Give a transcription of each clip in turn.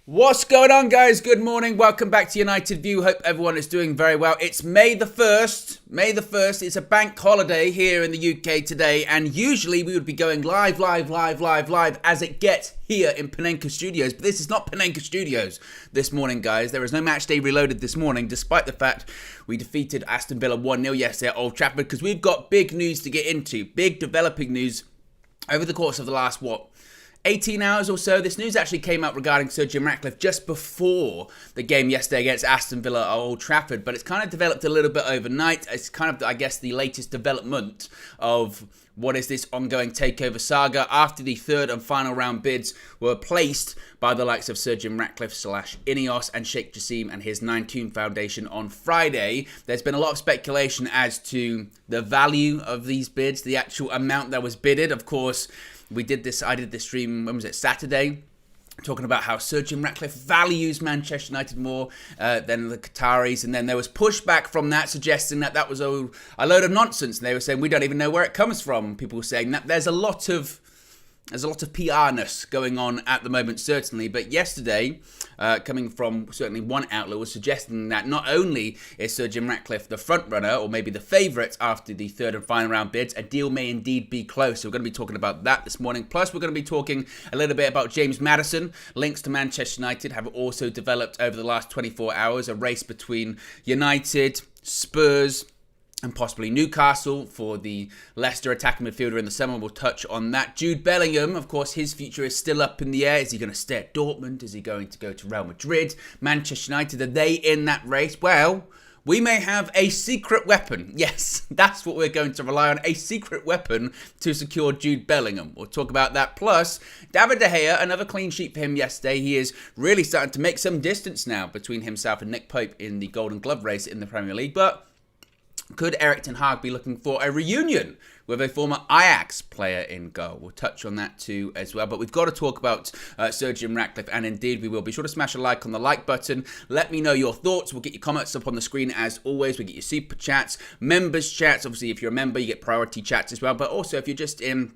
What's going on, guys? Good morning. Welcome back to United View. Hope everyone is doing very well. It's May the 1st. May the 1st. It's a bank holiday here in the UK today, and usually we would be going live as it gets here in Panenka Studios. But this is not Panenka Studios this morning, guys. There is no match day reloaded this morning, despite the fact we defeated Aston Villa 1-0 yesterday at Old Trafford, because we've got big news to get into. Big developing news over the course of the last, 18 hours or so. This news actually came out regarding Sir Jim Ratcliffe just before the game yesterday against Aston Villa at Old Trafford, but it's kind of developed a little bit overnight. It's kind of, I guess, the latest development of what is this ongoing takeover saga after the third and final round bids were placed by the likes of Sir Jim Ratcliffe / Ineos and Sheikh Jassim and his 9-Tune Foundation on Friday. There's been a lot of speculation as to the value of these bids, the actual amount that was bidded. Of course, I did this stream, when was it, Saturday, talking about how Sir Jim Ratcliffe values Manchester United more than the Qataris, and then there was pushback from that, suggesting that that was a load of nonsense, and they were saying we don't even know where it comes from. People were saying that there's a lot of PR-ness going on at the moment, certainly. But yesterday, coming from certainly one outlet, was suggesting that not only is Sir Jim Ratcliffe the front runner, or maybe the favourite after the third and final round bids, a deal may indeed be close. So we're going to be talking about that this morning. Plus, we're going to be talking a little bit about James Maddison. Links to Manchester United have also developed over the last 24 hours. A race between United, Spurs, and possibly Newcastle for the Leicester attacking midfielder in the summer. We'll touch on that. Jude Bellingham, of course, his future is still up in the air. Is he going to stay at Dortmund? Is he going to go to Real Madrid? Manchester United, are they in that race? Well, we may have a secret weapon. Yes, that's what we're going to rely on, a secret weapon to secure Jude Bellingham. We'll talk about that. Plus, David De Gea, another clean sheet for him yesterday. He is really starting to make some distance now between himself and Nick Pope in the Golden Glove race in the Premier League. But could Erik ten Hag be looking for a reunion with a former Ajax player in goal? We'll touch on that too as well. But we've got to talk about Sir Jim Ratcliffe, and indeed we will. Be sure to smash a like on the like button. Let me know your thoughts. We'll get your comments up on the screen as always. We'll get your super chats, members chats. Obviously, if you're a member, you get priority chats as well. But also, if you're just in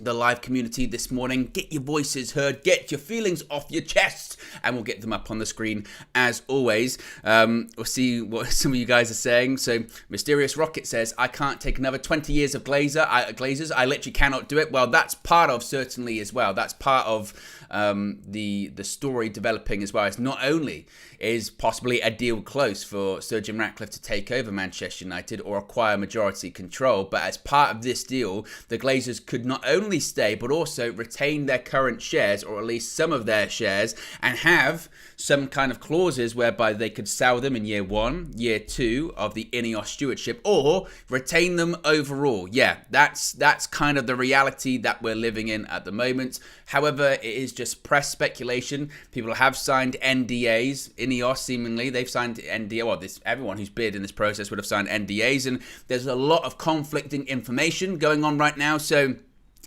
the live community this morning, get your voices heard, get your feelings off your chest, and we'll get them up on the screen as always. We'll see what some of you guys are saying. So Mysterious Rocket says, I can't take another 20 years of Glazers. I literally cannot do it. Well, that's part of, certainly as well, that's part of the story developing as well. It's not only is possibly a deal close for Sir Jim Ratcliffe to take over Manchester United or acquire majority control, but as part of this deal, the Glazers could not only stay but also retain their current shares, or at least some of their shares, and have some kind of clauses whereby they could sell them in year 1, year 2 of the Ineos stewardship, or retain them overall. Yeah, that's kind of the reality that we're living in at the moment. However, it is just press speculation. People have signed NDAs. Ineos, seemingly, they've signed NDA. Well, everyone who's bid in this process would have signed NDAs, and there's a lot of conflicting information going on right now. So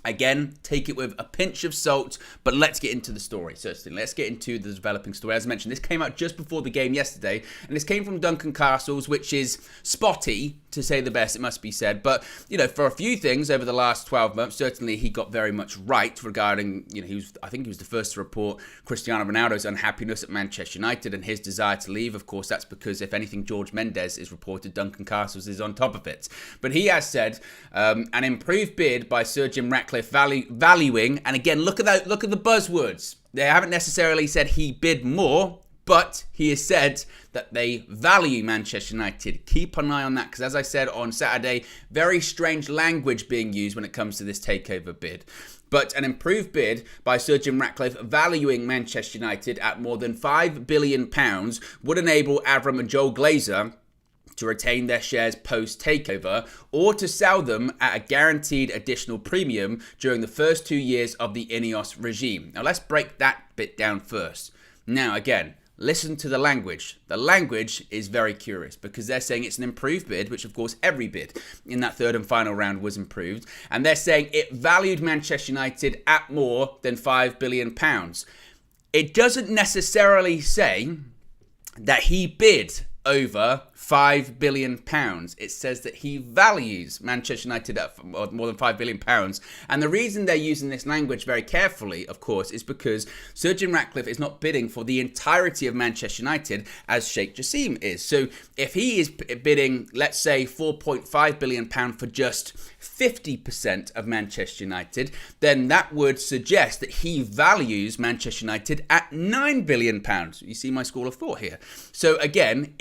again, take it with a pinch of salt, but let's get into the story. Certainly, let's get into the developing story. As I mentioned, this came out just before the game yesterday, and this came from Duncan Castles, which is spotty, to say the best, it must be said. But, you know, for a few things over the last 12 months, certainly he got very much right regarding, you know, I think he was the first to report Cristiano Ronaldo's unhappiness at Manchester United and his desire to leave. Of course, that's because, if anything, George Mendes is reported, Duncan Castles is on top of it. But he has said an improved bid by Sir Jim Ratcliffe valuing, and again, look at the buzzwords. They haven't necessarily said he bid more, but he has said that they value Manchester United. Keep an eye on that, because as I said on Saturday, very strange language being used when it comes to this takeover bid. But an improved bid by Sir Jim Ratcliffe valuing Manchester United at more than £5 billion would enable Avram and Joel Glazer to retain their shares post-takeover, or to sell them at a guaranteed additional premium during the first 2 years of the Ineos regime. Now let's break that bit down first. Now again, listen to the language. The language is very curious, because they're saying it's an improved bid, which of course every bid in that third and final round was improved, and they're saying it valued Manchester United at more than £5 billion. it doesn't necessarily say that he bid over £5 billion. It says that he values Manchester United at more than £5 billion. And the reason they're using this language very carefully, of course, is because Sir Jim Ratcliffe is not bidding for the entirety of Manchester United as Sheikh Jassim is. So if he is bidding, let's say, £4.5 billion for just 50% of Manchester United, then that would suggest that he values Manchester United at £9 billion. You see my school of thought here. So again,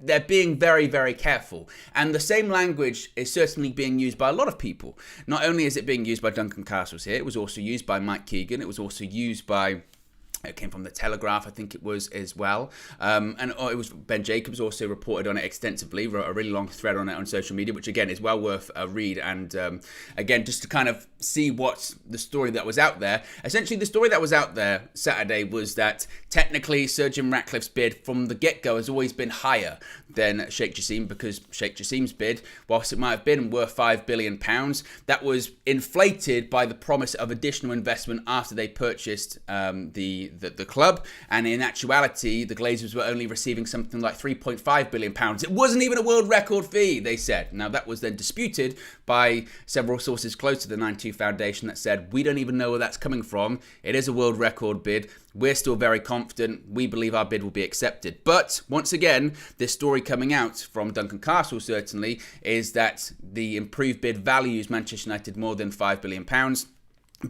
they're being very, very careful. And the same language is certainly being used by a lot of people. Not only is it being used by Duncan Castles here, it was also used by Mike Keegan. It was also used by... It came from the Telegraph, I think it was, as well. And it was Ben Jacobs also reported on it extensively, wrote a really long thread on it on social media, which again is well worth a read. And again, just to kind of see what's the story that was out there. Essentially, the story that was out there Saturday was that technically Sir Jim Ratcliffe's bid from the get-go has always been higher than Sheikh Jassim, because Sheikh Jassim's bid, whilst it might have been worth £5 billion, that was inflated by the promise of additional investment after they purchased the club, and in actuality the Glazers were only receiving something like £3.5 billion. It wasn't even a world record fee, they said. Now that was then disputed by several sources close to the 9-2 Foundation that said, we don't even know where that's coming from. It is a world record bid. We're still very confident. We believe our bid will be accepted. But once again, this story coming out from Duncan Castle certainly is that the improved bid values Manchester United more than £5 billion.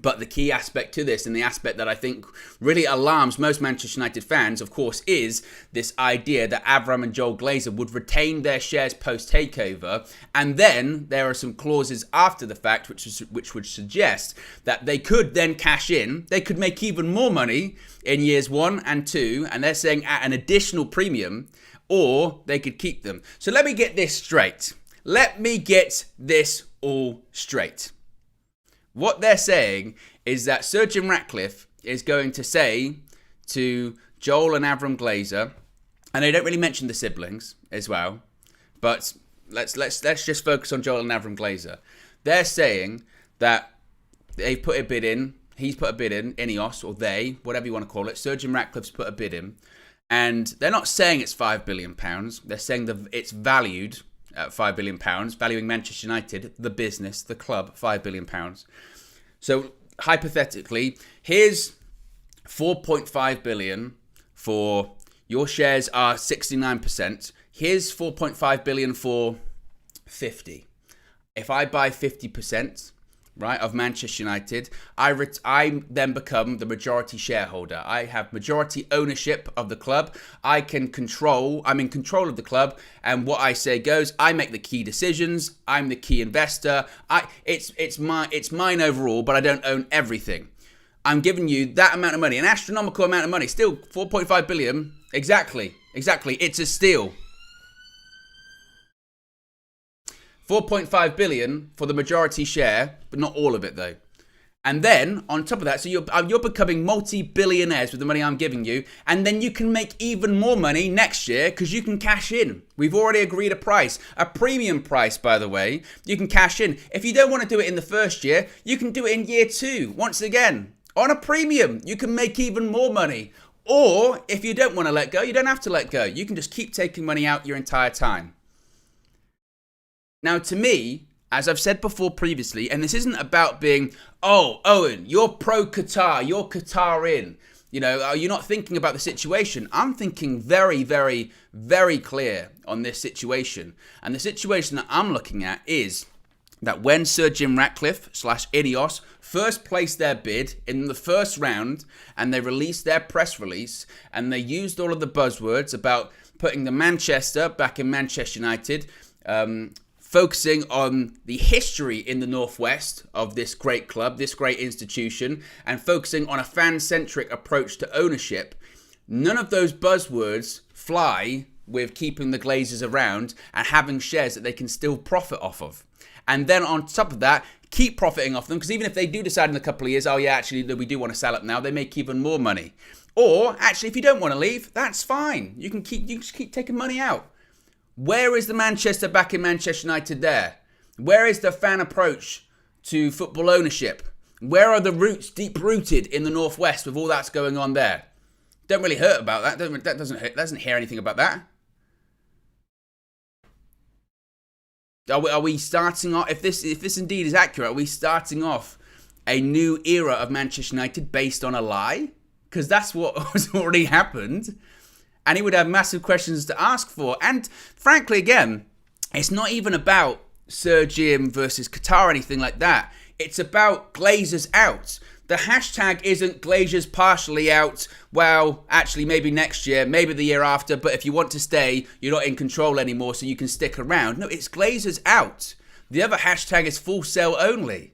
But the key aspect to this, and the aspect that I think really alarms most Manchester United fans, of course, is this idea that Avram and Joel Glazer would retain their shares post-takeover. And then there are some clauses after the fact which would suggest that they could then cash in. They could make even more money in years 1 and 2, and they're saying at an additional premium, or they could keep them. So let me get this straight. Let me get this all straight. What they're saying is that Sir Jim Ratcliffe is going to say to Joel and Avram Glazer, and they don't really mention the siblings as well, but let's just focus on Joel and Avram Glazer. They're saying that they've put a bid in, he's put a bid in, Ineos, or they, whatever you want to call it, Sir Jim Ratcliffe's put a bid in, and they're not saying it's £5 billion, they're saying that it's valued at £5 billion, valuing Manchester United, the business, the club, £5 billion. So, hypothetically, here's £4.5 billion for your shares are 69%. Here's £4.5 billion for 50. If I buy 50%, right, of Manchester United, I then become the majority shareholder. I have majority ownership of the club. I'm in control of the club, and what I say goes. I make the key decisions. I'm the key investor. It's mine overall, but I don't own everything. I'm giving you that amount of money, an astronomical amount of money. Still 4.5 billion. Exactly. It's a steal. 4.5 billion for the majority share, but not all of it though. And then on top of that, so you're becoming multi-billionaires with the money I'm giving you, and then you can make even more money next year because you can cash in. We've already agreed a price, a premium price, by the way. You can cash in. If you don't want to do it in the first year, you can do it in year 2. Once again, on a premium, you can make even more money. Or if you don't want to let go, you don't have to let go. You can just keep taking money out your entire time. Now, to me, as I've said before previously, and this isn't about being, oh, Owen, you're pro-Qatar, you're Qatar in. You know, you're not thinking about the situation. I'm thinking very, very, very clear on this situation. And the situation that I'm looking at is that when Sir Jim Ratcliffe / Ineos first placed their bid in the first round, and they released their press release, and they used all of the buzzwords about putting the Manchester back in Manchester United, focusing on the history in the Northwest of this great club, this great institution, and focusing on a fan-centric approach to ownership, none of those buzzwords fly with keeping the Glazers around and having shares that they can still profit off of. And then on top of that, keep profiting off them, because even if they do decide in a couple of years, oh yeah, actually we do want to sell it now, they make even more money. Or actually, if you don't want to leave, that's fine. You just keep taking money out. Where is the Manchester back in Manchester United there? Where is the fan approach to football ownership? Where are the roots deep-rooted in the Northwest with all that's going on there? Don't really hurt about that. That doesn't hurt. Doesn't hear anything about that. Are we starting off? If this indeed is accurate, are we starting off a new era of Manchester United based on a lie? Because that's what has already happened, and he would have massive questions to ask for. And frankly, again, it's not even about Sir Jim versus Qatar or anything like that. It's about Glazers out. The hashtag isn't Glazers partially out. Well, actually, maybe next year, maybe the year after. But if you want to stay, you're not in control anymore, so you can stick around. No, it's Glazers out. The other hashtag is full sell only.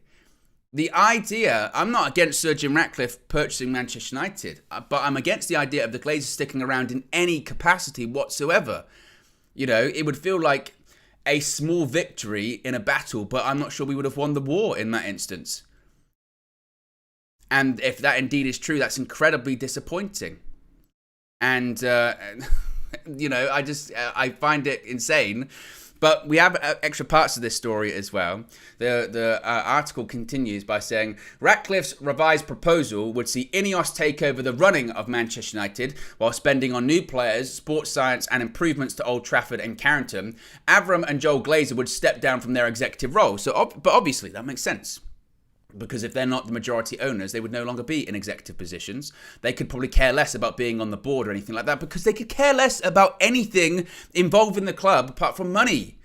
The idea, I'm not against Sir Jim Ratcliffe purchasing Manchester United, but I'm against the idea of the Glazers sticking around in any capacity whatsoever. You know, it would feel like a small victory in a battle, but I'm not sure we would have won the war in that instance. And if that indeed is true, that's incredibly disappointing. And, you know, I find it insane. But we have extra parts of this story as well. The article continues by saying, Ratcliffe's revised proposal would see Ineos take over the running of Manchester United while spending on new players, sports science and improvements to Old Trafford and Carrington. Avram and Joel Glazer would step down from their executive roles. But obviously that makes sense. Because if they're not the majority owners, they would no longer be in executive positions. They could probably care less about being on the board or anything like that, because they could care less about anything involving the club apart from money.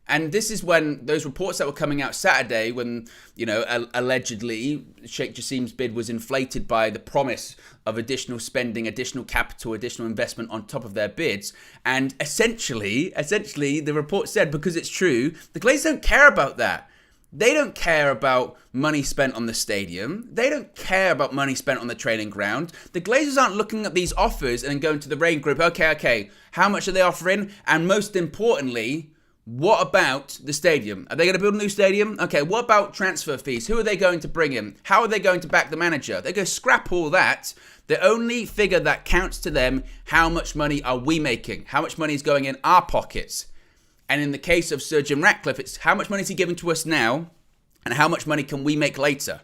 And this is when those reports that were coming out Saturday, when, you know, allegedly Sheikh Jassim's bid was inflated by the promise of additional spending, additional capital, additional investment on top of their bids. And essentially, the report said, because it's true, the Glazers don't care about that. They don't care about money spent on the stadium. They don't care about money spent on the training ground. The Glazers aren't looking at these offers and going to the Rain Group, okay, how much are they offering? And most importantly, what about the stadium? Are they going to build a new stadium? Okay, what about transfer fees? Who are they going to bring in? How are they going to back the manager? They go scrap all that. The only figure that counts to them, how much money are we making? How much money is going in our pockets? And in the case of Sir Jim Ratcliffe, it's how much money is he giving to us now and how much money can we make later?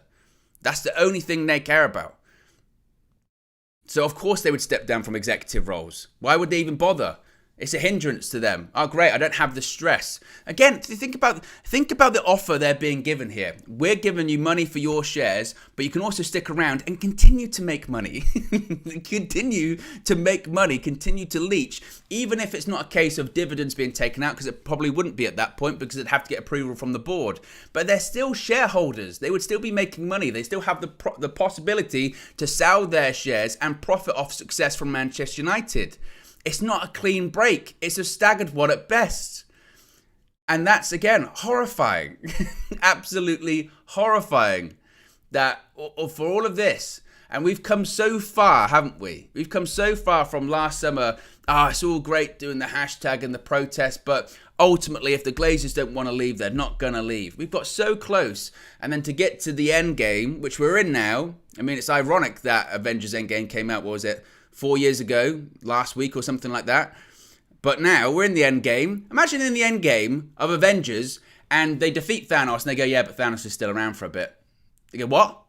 That's the only thing they care about. So of course they would step down from executive roles. Why would they even bother? It's a hindrance to them. Oh, great, I don't have the stress. Again, think about the offer they're being given here. We're giving you money for your shares, but you can also stick around and continue to make money. Continue to make money, continue to leech, even if it's not a case of dividends being taken out, because it probably wouldn't be at that point, because it'd have to get approval from the board. But they're still shareholders. They would still be making money. They still have the possibility to sell their shares and profit off success from Manchester United. It's not a clean break. It's a staggered one at best. And that's, again, horrifying. Absolutely horrifying that for all of this, and we've come so far, haven't we? We've come so far from last summer. It's all great doing the hashtag and the protest, but ultimately, if the Glazers don't want to leave, they're not going to leave. We've got so close. And then to get to the end game, which we're in now, I mean, it's ironic that Avengers Endgame came out, what was it, 4 years ago, last week or something like that. But now we're in the end game. Imagine in the end game of Avengers and they defeat Thanos and they go, yeah, but Thanos is still around for a bit. They go, what?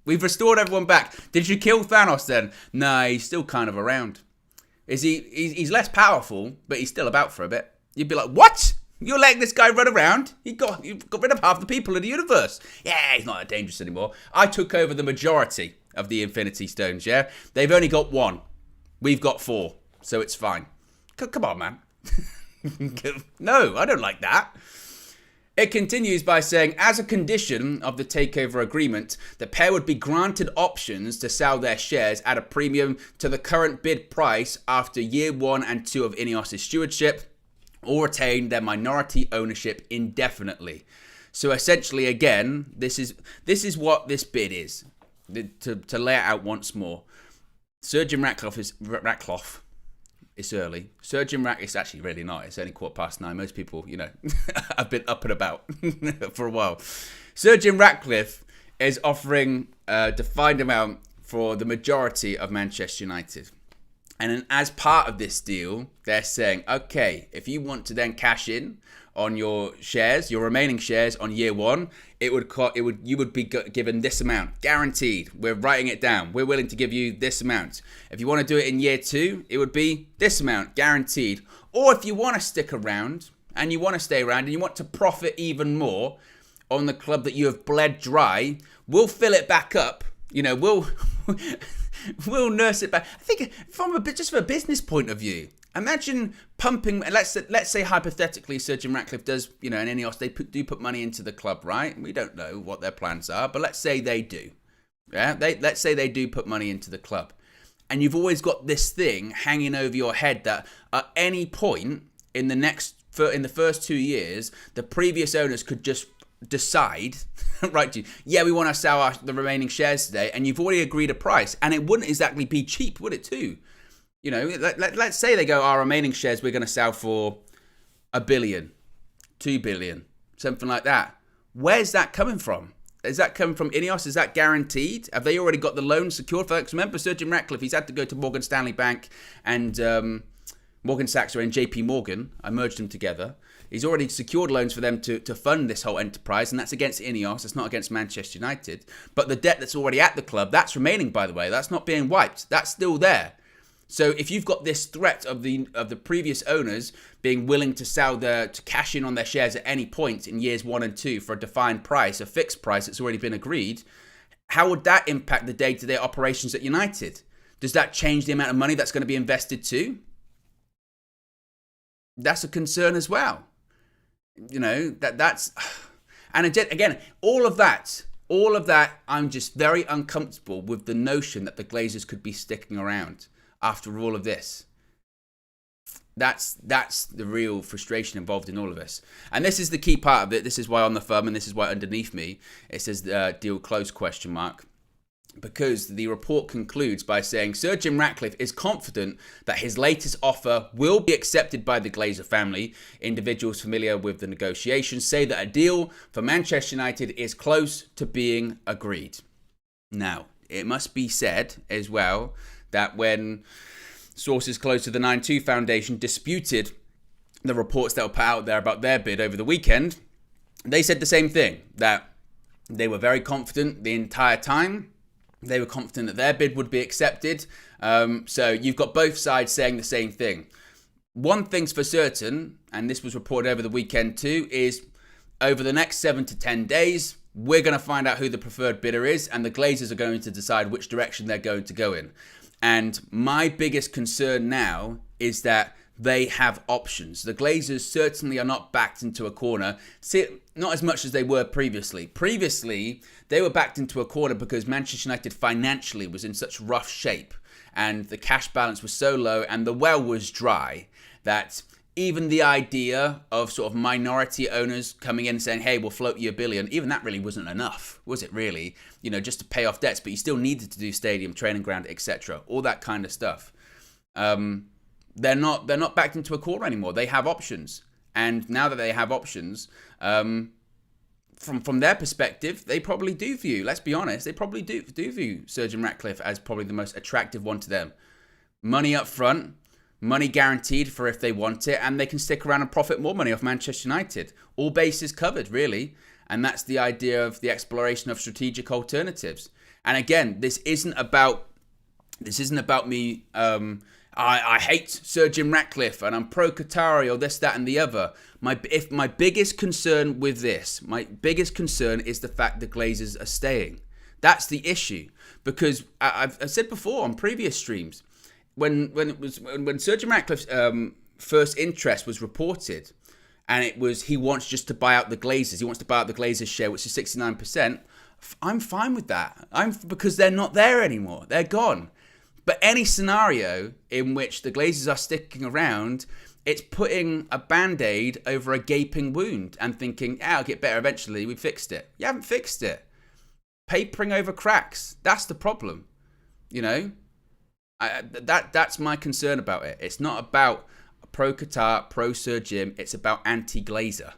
We've restored everyone back. Did you kill Thanos then? No, he's still kind of around. He's less powerful, but he's still about for a bit. You'd be like, what? You're letting this guy run around? You've got rid of half the people in the universe. Yeah, he's not that dangerous anymore. I took over the majority of the Infinity Stones, yeah? They've only got 1. We've got 4, so it's fine. Come on, man. No, I don't like that. It continues by saying, as a condition of the takeover agreement, the pair would be granted options to sell their shares at a premium to the current bid price after year 1 and 2 of Ineos' stewardship, or retain their minority ownership indefinitely. So essentially, again, this is what this bid is. To lay it out once more, Sir Jim Ratcliffe is It's early. Sir Jim Ratcliffe, it's actually really not. It's only 9:15. Most people, you know, have been up and about for a while. Sir Jim Ratcliffe is offering a defined amount for the majority of Manchester United. And then as part of this deal, they're saying, okay, if you want to then cash in on your shares, your remaining shares on year one, you would be given this amount, guaranteed. We're writing it down. We're willing to give you this amount. If you want to do it in year two, it would be this amount, guaranteed. Or if you want to stick around and you want to stay around and you want to profit even more on the club that you have bled dry, we'll fill it back up. We'll we'll nurse it back. I think just from a business point of view, imagine pumping. Let's say hypothetically, Sir Jim Ratcliffe does, and Ineos, they do put money into the club, right? We don't know what their plans are, but let's say they do. Yeah, let's say they do put money into the club, and you've always got this thing hanging over your head that at any point in the first 2 years, the previous owners could just decide, right? We want to sell the remaining shares today, and you've already agreed a price, and it wouldn't exactly be cheap, would it? Too, let's say they go, our remaining shares we're going to sell for $1 billion, $2 billion, something like that. Where's that coming from? Is that coming from Ineos? Is that guaranteed? Have they already got the loan secured? Folks, remember Sir Jim Ratcliffe, he's had to go to Morgan Stanley Bank and Morgan Sachs and JP Morgan. I merged them together. He's already secured loans for them to fund this whole enterprise, and that's against Ineos. It's not against Manchester United. But the debt that's already at the club, that's remaining, by the way. That's not being wiped. That's still there. So if you've got this threat of the previous owners being willing to to cash in on their shares at any point in years 1 and 2 for a defined price, a fixed price that's already been agreed, how would that impact the day-to-day operations at United? Does that change the amount of money that's going to be invested too? That's a concern as well. That's, and again, all of that, I'm just very uncomfortable with the notion that the Glazers could be sticking around after all of this. That's the real frustration involved in all of this. And this is the key part of it. This is why on the firm, and this is why underneath me, it says deal closed ? Because the report concludes by saying Sir Jim Ratcliffe is confident that his latest offer will be accepted by the Glazer family. Individuals familiar with the negotiations say that a deal for Manchester United is close to being agreed. Now, it must be said as well that when sources close to the 9-2 Foundation disputed the reports that were put out there about their bid over the weekend, they said the same thing, that they were very confident the entire time. They were confident that their bid would be accepted. So you've got both sides saying the same thing. One thing's for certain, and this was reported over the weekend too, is over the next 7 to 10 days, we're going to find out who the preferred bidder is, and the Glazers are going to decide which direction they're going to go in. And my biggest concern now is that they have options. The Glazers certainly are not backed into a corner, not as much as they were previously. Previously, they were backed into a corner because Manchester United financially was in such rough shape and the cash balance was so low and the well was dry that even the idea of sort of minority owners coming in and saying, hey, we'll float you $1 billion, even that really wasn't enough, was it really? Just to pay off debts, but you still needed to do stadium, training ground, etc., all that kind of stuff. They're not backed into a corner anymore. They have options. And now that they have options, from their perspective, they probably do view, let's be honest, they probably do view Sir Jim Ratcliffe as probably the most attractive one to them. Money up front, money guaranteed for if they want it, and they can stick around and profit more money off Manchester United. All bases covered, really. And that's the idea of the exploration of strategic alternatives. And again, this isn't about me. I hate Sir Jim Ratcliffe and I'm pro-Qatari or this, that and the other. My biggest concern with this, my biggest concern is the fact the Glazers are staying. That's the issue. Because I've said before on previous streams, when Sir Jim Ratcliffe's first interest was reported, and it was he wants just to buy out the Glazers. He wants to buy out the Glazers share, which is 69%. I'm fine with that. Because they're not there anymore. They're gone. But any scenario in which the Glazers are sticking around, it's putting a Band-Aid over a gaping wound and thinking, it'll get better eventually. We fixed it. You haven't fixed it. Papering over cracks. That's the problem. That's my concern about it. It's not about pro-Qatar, pro-Sir Jim. It's about anti-Glazer.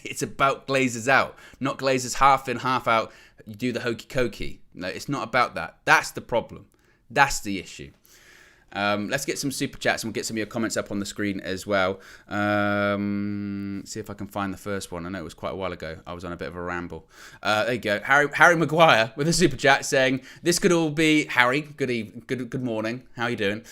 It's about Glazers out, not Glazers half in, half out. You do the hokey cokey. No, it's not about that. That's the problem. That's the issue. Let's get some super chats and we'll get some of your comments up on the screen as well. See if I can find the first one. I know it was quite a while ago. I was on a bit of a ramble. There you go. Harry Maguire with a super chat saying, this could all be... Harry, good morning. How are you doing?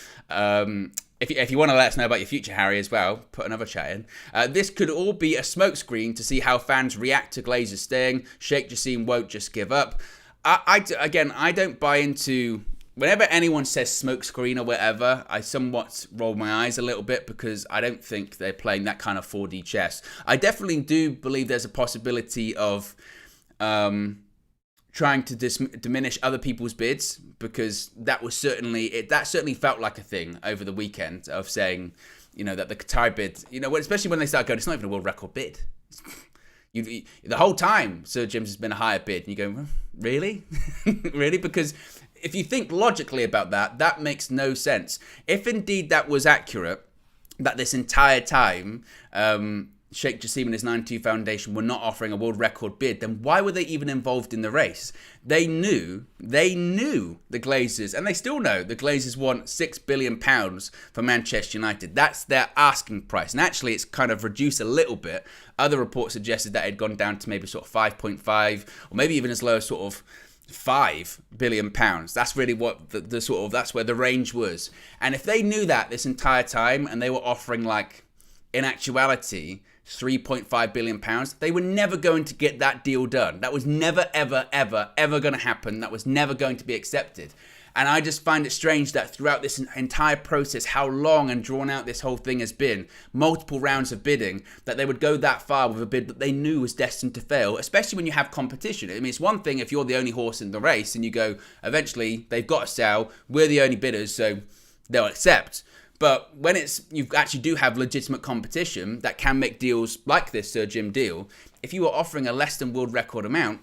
If you want to let us know about your future, Harry, as well, put another chat in. This could all be a smokescreen to see how fans react to Glazers staying. Sheikh Jassim won't just give up. I don't buy into... Whenever anyone says smokescreen or whatever, I somewhat roll my eyes a little bit because I don't think they're playing that kind of 4D chess. I definitely do believe there's a possibility of trying to diminish other people's bids, because that certainly felt like a thing over the weekend of saying, that the Qatar bid, especially when they start going, it's not even a world record bid. The whole time Sir Jim's has been a higher bid, and you go, really? Really? Because if you think logically about that, that makes no sense. If indeed that was accurate, that this entire time Sheikh Jassim and his 92 Foundation were not offering a world record bid, then why were they even involved in the race? They knew the Glazers, and they still know the Glazers want £6 billion for Manchester United. That's their asking price. And actually, it's kind of reduced a little bit. Other reports suggested that it had gone down to maybe sort of 5.5, or maybe even as low as sort of £5 billion. That's really what that's where the range was. And if they knew that this entire time, and they were offering, like, in actuality, £3.5 billion, they were never going to get that deal done. That was never, ever, ever, ever going to happen. That was never going to be accepted. And I just find it strange that throughout this entire process, how long and drawn out this whole thing has been, multiple rounds of bidding, that they would go that far with a bid that they knew was destined to fail, especially when you have competition. I mean, it's one thing if you're the only horse in the race and you go, eventually, they've got to sell, we're the only bidders, so they'll accept. But when you actually do have legitimate competition that can make deals like this Sir Jim deal, if you are offering a less than world record amount,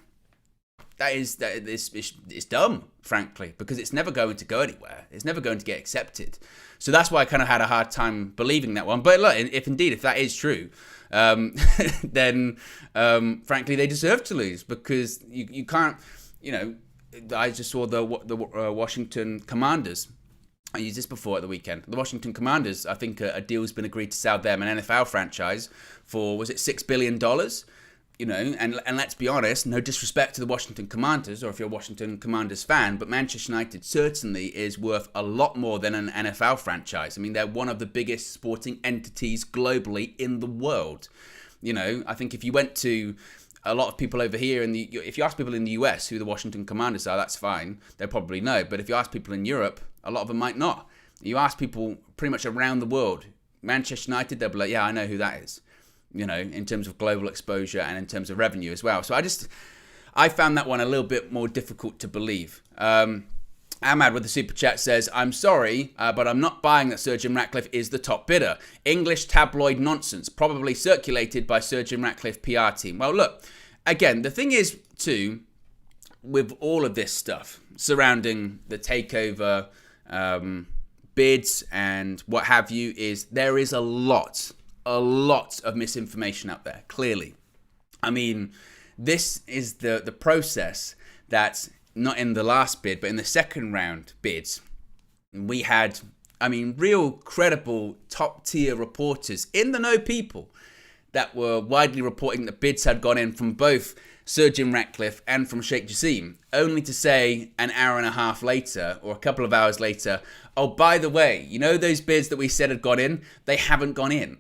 it's dumb, frankly, because it's never going to go anywhere. It's never going to get accepted. So that's why I kind of had a hard time believing that one. But look, if that is true, then frankly they deserve to lose, because you can't. I just saw the Washington Commanders. I used this before at the weekend. The Washington Commanders, I think a deal's been agreed to sell them an NFL franchise for, was it $6 billion? And let's be honest, no disrespect to the Washington Commanders, or if you're a Washington Commanders fan, but Manchester United certainly is worth a lot more than an NFL franchise. I mean, they're one of the biggest sporting entities globally in the world. I think if you went to a lot of people over here, if you ask people in the US who the Washington Commanders are, that's fine. They'll probably know. But if you ask people in Europe, a lot of them might not. You ask people pretty much around the world, Manchester United, they'll be like, yeah, I know who that is. In terms of global exposure and in terms of revenue as well. So I found that one a little bit more difficult to believe. Ahmad with the super chat says, I'm sorry, but I'm not buying that Sir Jim Ratcliffe is the top bidder. English tabloid nonsense, probably circulated by Sir Jim Ratcliffe PR team. Well, look, again, the thing is, too, with all of this stuff surrounding the takeover, bids and what have you, is there is a lot of misinformation out there, clearly. I mean, this is the process that's not in the last bid, but in the second round bids. We had, real credible top-tier reporters, in the know people, that were widely reporting that bids had gone in from both Sir Jim Ratcliffe and from Sheikh Jassim, only to say an hour and a half later, or a couple of hours later, oh, by the way, those bids that we said had gone in, they haven't gone in.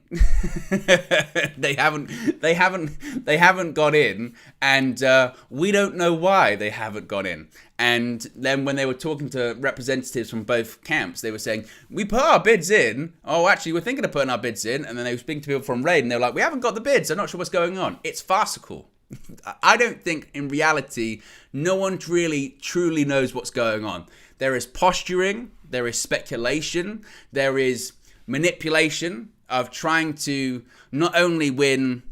They haven't gone in, and we don't know why they haven't gone in. And then when they were talking to representatives from both camps, they were saying, we put our bids in. Oh, actually, we're thinking of putting our bids in. And then they were speaking to people from Raid, and they were like, we haven't got the bids. I'm not sure what's going on. It's farcical. I don't think, in reality, no one really truly knows what's going on. There is posturing, there is speculation, there is manipulation of trying to not only win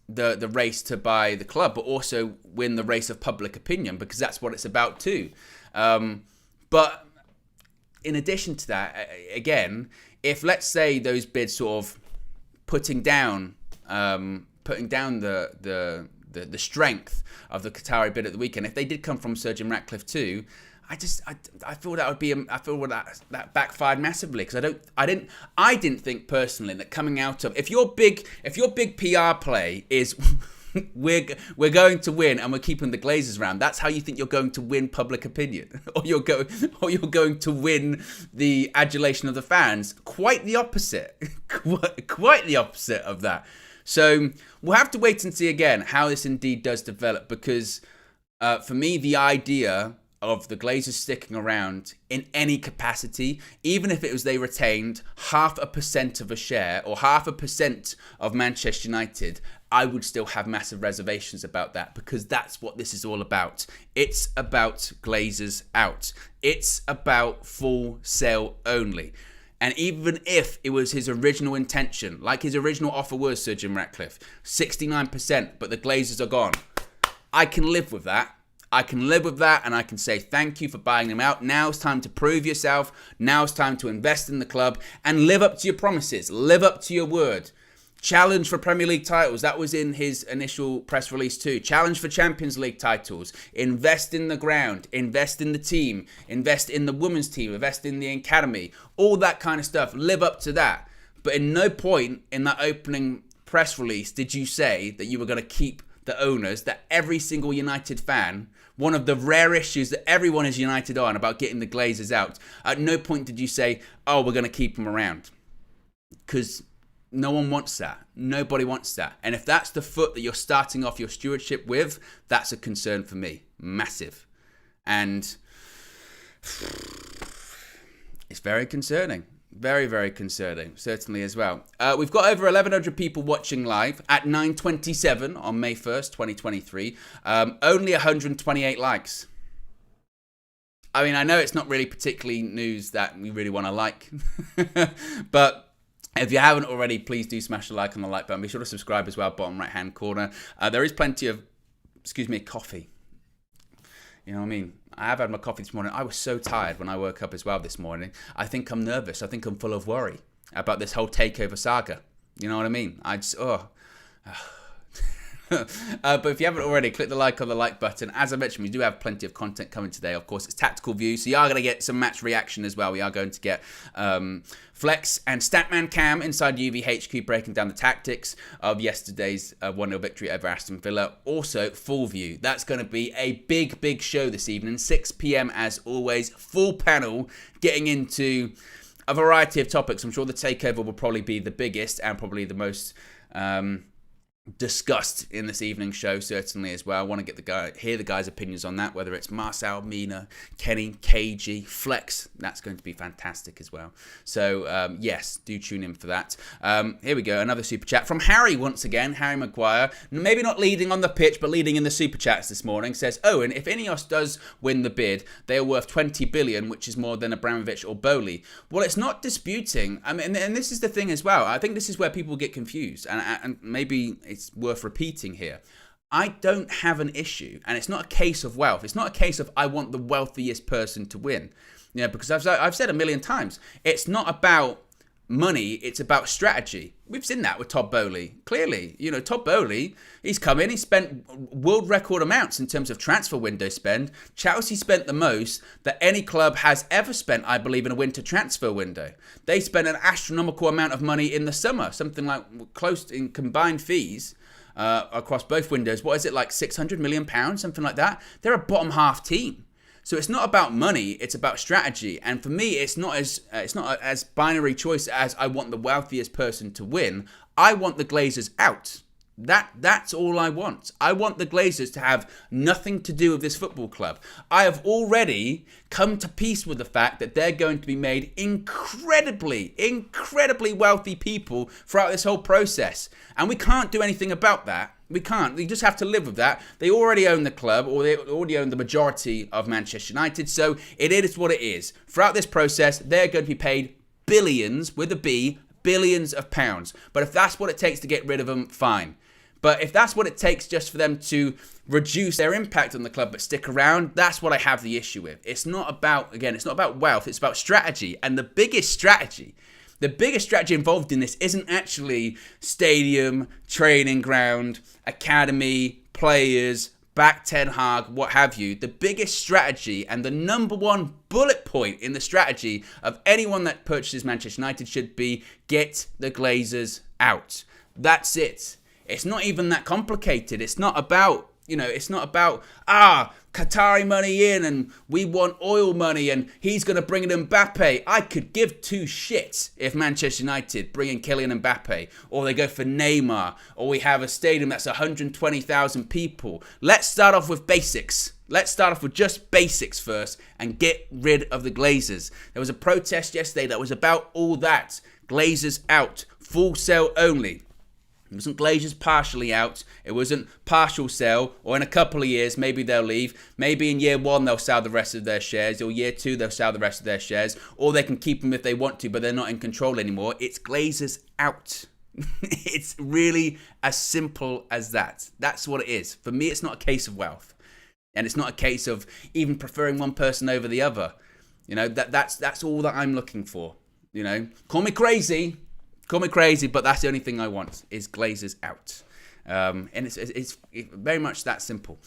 the race to buy the club, but also win the race of public opinion, because that's what it's about too. But in addition to that, again, if let's say those bids sort of putting down the strength of the Qatari bid at the weekend, if they did come from Sir Jim Ratcliffe too, I feel that would be, I feel that backfired massively, because I didn't think personally that coming out of, if your big PR play is we're going to win and we're keeping the Glazers around, that's how you think you're going to win public opinion, or you're going to win the adulation of the fans. Quite the opposite. Quite the opposite of that. So we'll have to wait and see again how this indeed does develop, because for me, the idea of the Glazers sticking around in any capacity, even if it was they retained 0.5% of a share or 0.5% of Manchester United, I would still have massive reservations about that, because that's what this is all about. It's about Glazers out. It's about full sale only. And even if it was his original intention, like his original offer was, Sir Jim Ratcliffe, 69%, but the Glazers are gone, I can live with that. I can live with that, and I can say thank you for buying them out. Now it's time to prove yourself. Now it's time to invest in the club and live up to your promises. Live up to your word. Challenge for Premier League titles. That was in his initial press release too. Challenge for Champions League titles. Invest in the ground. Invest in the team. Invest in the women's team. Invest in the academy. All that kind of stuff. Live up to that. But in no point in that opening press release did you say that you were going to keep the owners, that every single United fan, one of the rare issues that everyone is united on about getting the Glazers out, at no point did you say, oh, we're going to keep them around. Because no one wants that. Nobody wants that. And if that's the foot that you're starting off your stewardship with, that's a concern for me. Massive. And it's very concerning. Very, very concerning, certainly as well. We've got over 1,100 people watching live at 9:27 on May 1st, 2023. Only 128 likes. I mean, I know it's not really particularly news that we really want to like. But if you haven't already, please do smash the like on the like button. Be sure to subscribe as well, bottom right-hand corner. There is plenty of, coffee. You know what I mean? I have had my coffee this morning. I was so tired when I woke up as well this morning. I think I'm nervous. I think I'm full of worry about this whole takeover saga. You know what I mean? But if you haven't already, click the like on the like button. As I mentioned, we do have plenty of content coming today. Of course, it's Tactical View, so you are going to get some match reaction as well. We are going to get Flex and Statman Cam inside UVHQ breaking down the tactics of yesterday's 1-0 victory over Aston Villa. Also, Full View. That's going to be a big, big show this evening. 6 p.m. as always. Full panel getting into a variety of topics. I'm sure the takeover will probably be the biggest and probably the most discussed in this evening's show, certainly as well. I want to hear the guys' opinions on that, whether it's Marcel, Mina, Kenny, KG, Flex. That's going to be fantastic as well. So yes, do tune in for that. Here we go, another super chat from Harry once again. Harry Maguire, maybe not leading on the pitch, but leading in the super chats this morning, says, Owen, if Ineos does win the bid, they are worth 20 billion, which is more than Abramovich or Bowley. Well, it's not disputing. I mean, and this is the thing as well. I think this is where people get confused, and maybe it's worth repeating here. I don't have an issue, and it's not a case of wealth. It's not a case of I want the wealthiest person to win. You know, because I've said a million times, it's not about money, it's about strategy. We've seen that with Todd Bowley. Clearly, you know, Todd Bowley, he's come in, he spent world record amounts in terms of transfer window spend. Chelsea spent the most that any club has ever spent, I believe, in a winter transfer window. They spent an astronomical amount of money in the summer, something like close in combined fees across both windows. What is it, like £600 million, something like that? They're a bottom half team. So it's not about money, it's about strategy. And for me, it's not as binary choice as I want the wealthiest person to win. I want the Glazers out. That's all I want. I want the Glazers to have nothing to do with this football club. I have already come to peace with the fact that they're going to be made incredibly wealthy people throughout this whole process. And we can't do anything about that. We can't. We just have to live with that. They already own the club, or they already own the majority of Manchester United. So it is what it is. Throughout this process, they're going to be paid billions, with a B, billions of pounds. But if that's what it takes to get rid of them, fine. But if that's what it takes just for them to reduce their impact on the club but stick around, that's what I have the issue with. It's not about wealth. It's about strategy. And the biggest strategy involved in this isn't actually stadium, training ground, academy, players, back Ten Hag, what have you. The biggest strategy and the number one bullet point in the strategy of anyone that purchases Manchester United should be get the Glazers out. That's it. It's not even that complicated. It's not about, Qatari money in and we want oil money and he's going to bring in Mbappe. I could give two shits if Manchester United bring in Kylian Mbappe, or they go for Neymar, or we have a stadium that's 120,000 people. Let's start off with basics. Let's start off with just basics first and get rid of the Glazers. There was a protest yesterday that was about all that. Glazers out. Full sale only. It wasn't Glazers partially out. It wasn't partial sell, or in a couple of years, maybe they'll leave. Maybe in year one, they'll sell the rest of their shares, or year two, they'll sell the rest of their shares, or they can keep them if they want to, but they're not in control anymore. It's Glazers out. It's really as simple as that. That's what it is. For me, it's not a case of wealth. And it's not a case of even preferring one person over the other. That's all that I'm looking for. Call me crazy. But that's the only thing I want is Glazers out. And it's very much that simple.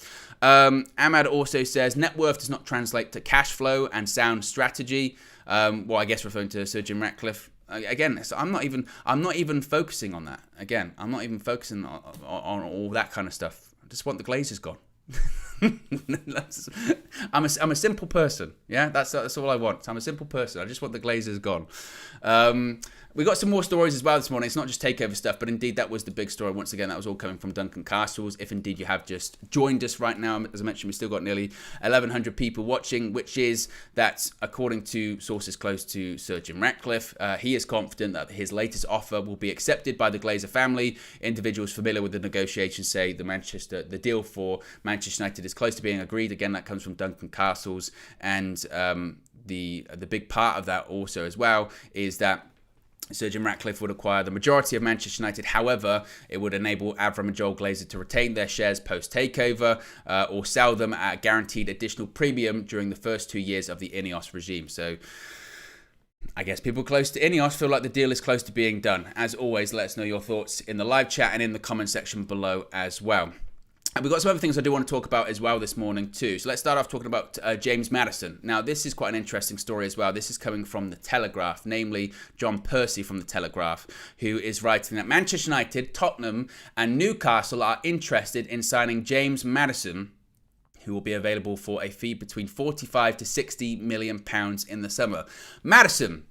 Ahmad also says net worth does not translate to cash flow and sound strategy. I guess referring to Sir Jim Ratcliffe. Again, so I'm not even focusing on that. Again, I'm not even focusing on all that kind of stuff. I just want the Glazers gone. I'm a simple person. Yeah, that's all I want. I'm a simple person. I just want the Glazers gone. We got some more stories as well this morning. It's not just takeover stuff, but indeed that was the big story. Once again, that was all coming from Duncan Castles. If indeed you have just joined us right now, as I mentioned, we've still got nearly 1,100 people watching, which is that, according to sources close to Sir Jim Ratcliffe, he is confident that his latest offer will be accepted by the Glazer family. Individuals familiar with the negotiations say the deal for Manchester United is close to being agreed. Again, that comes from Duncan Castles, and the big part of that also as well is that Sir Jim Ratcliffe would acquire the majority of Manchester United. However, it would enable Avram and Joel Glazer to retain their shares post-takeover or sell them at a guaranteed additional premium during the first 2 years of the Ineos regime. So I guess people close to Ineos feel like the deal is close to being done. As always, let us know your thoughts in the live chat and in the comment section below as well. And we've got some other things I do want to talk about as well this morning too. So let's start off talking about James Maddison. Now, this is quite an interesting story as well. This is coming from The Telegraph, namely John Percy from The Telegraph, who is writing that Manchester United, Tottenham and Newcastle are interested in signing James Maddison, who will be available for a fee between 45 to 60 million pounds in the summer. Maddison.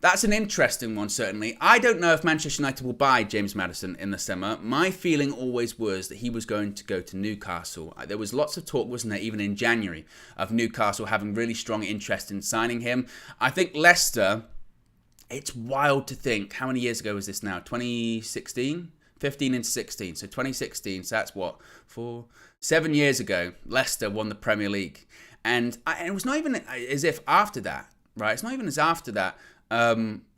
That's an interesting one, certainly. I don't know if Manchester United will buy James Maddison in the summer. My feeling always was that he was going to go to Newcastle. There was lots of talk, wasn't there, even in January, of Newcastle having really strong interest in signing him. I think Leicester, it's wild to think, how many years ago was this now? 2016? 15 and 16. So 2016, so that's what? 7 years ago, Leicester won the Premier League. And it was not even as if after that, right? It's not even as after that,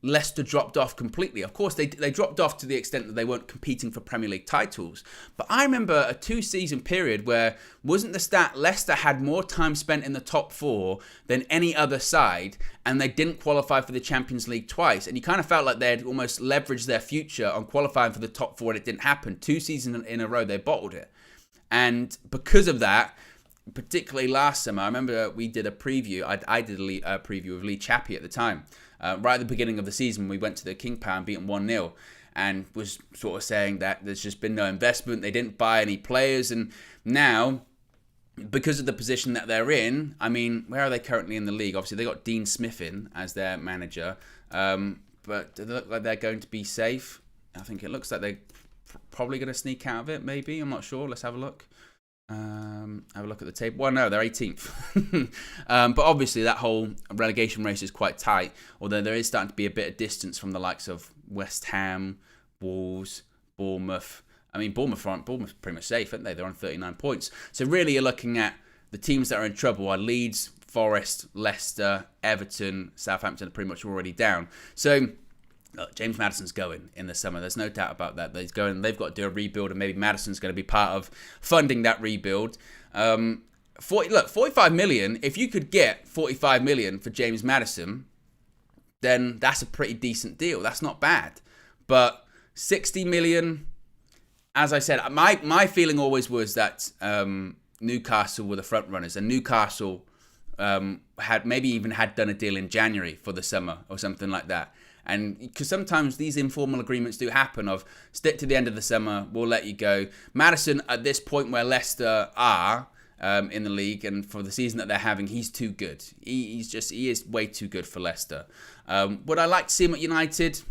Leicester dropped off completely. Of course, they dropped off to the extent that they weren't competing for Premier League titles. But I remember a 2-season period where, wasn't the stat, Leicester had more time spent in the top 4 than any other side, and they didn't qualify for the Champions League twice. And you kind of felt like they had almost leveraged their future on qualifying for the top 4, and it didn't happen. 2 seasons in a row, they bottled it. And because of that, particularly last summer, I remember we did a preview. I did a preview with Lee Chappie at the time. Right at the beginning of the season, we went to the King Power and beat them 1-0, and was sort of saying that there's just been no investment. They didn't buy any players, and now, because of the position that they're in, I mean, where are they currently in the league? Obviously, they got Dean Smith in as their manager, but do they look like they're going to be safe? I think it looks like they're probably going to sneak out of it, maybe. I'm not sure. Let's have a look. Have a look at the table. Well, no, they're 18th. But obviously that whole relegation race is quite tight, although there is starting to be a bit of distance from the likes of West Ham, Wolves, Bournemouth. I mean, Bournemouth are pretty much safe, aren't they? They're on 39 points. So really you're looking at the teams that are in trouble are Leeds, Forest, Leicester, Everton, Southampton are pretty much already down. So look, James Maddison's going in the summer. There's no doubt about that. He's going. They've got to do a rebuild, and maybe Maddison's going to be part of funding that rebuild. 45 million. If you could get 45 million for James Maddison, then that's a pretty decent deal. That's not bad. But 60 million, as I said, my feeling always was that Newcastle were the front runners, and Newcastle had maybe even had done a deal in January for the summer or something like that. And because sometimes these informal agreements do happen of stick to the end of the summer, we'll let you go. Maddison, at this point where Leicester are in the league and for the season that they're having, he's too good. He is way too good for Leicester. Would I like to see him at United?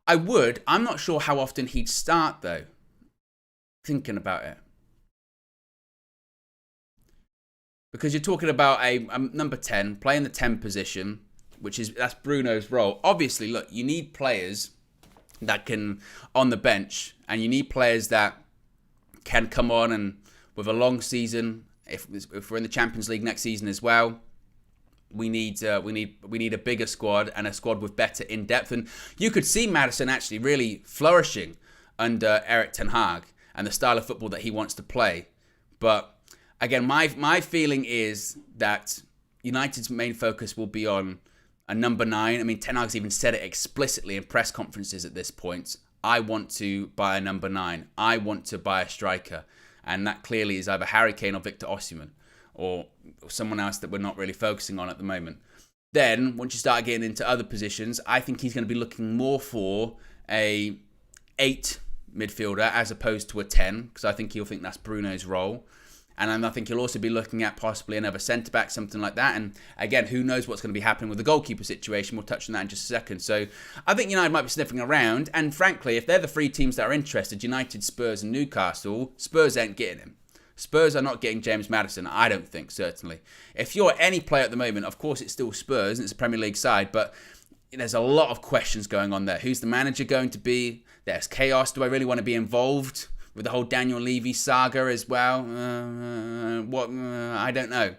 I would. I'm not sure how often he'd start though. Thinking about it. Because you're talking about a number 10, playing the 10 position, that's Bruno's role. Obviously, look, you need players that can, on the bench, and you need players that can come on and with a long season, if we're in the Champions League next season as well, we need a bigger squad and a squad with better in-depth. And you could see Maddison actually really flourishing under Erik ten Hag and the style of football that he wants to play. But again, my feeling is that United's main focus will be on a number 9. I mean, Ten Hag's even said it explicitly in press conferences at this point. I want to buy a number 9. I want to buy a striker. And that clearly is either Harry Kane or Victor Osimhen or someone else that we're not really focusing on at the moment. Then, once you start getting into other positions, I think he's going to be looking more for a 8 midfielder as opposed to a 10, because I think he'll think that's Bruno's role. And I think he'll also be looking at possibly another centre-back, something like that. And again, who knows what's going to be happening with the goalkeeper situation. We'll touch on that in just a second. So I think United might be sniffing around. And frankly, if they're the 3 teams that are interested, United, Spurs and Newcastle, Spurs ain't getting him. Spurs are not getting James Maddison, I don't think, certainly. If you're any player at the moment, of course it's still Spurs and it's a Premier League side, but there's a lot of questions going on there. Who's the manager going to be? There's chaos. Do I really want to be involved with the whole Daniel Levy saga as well? I don't know.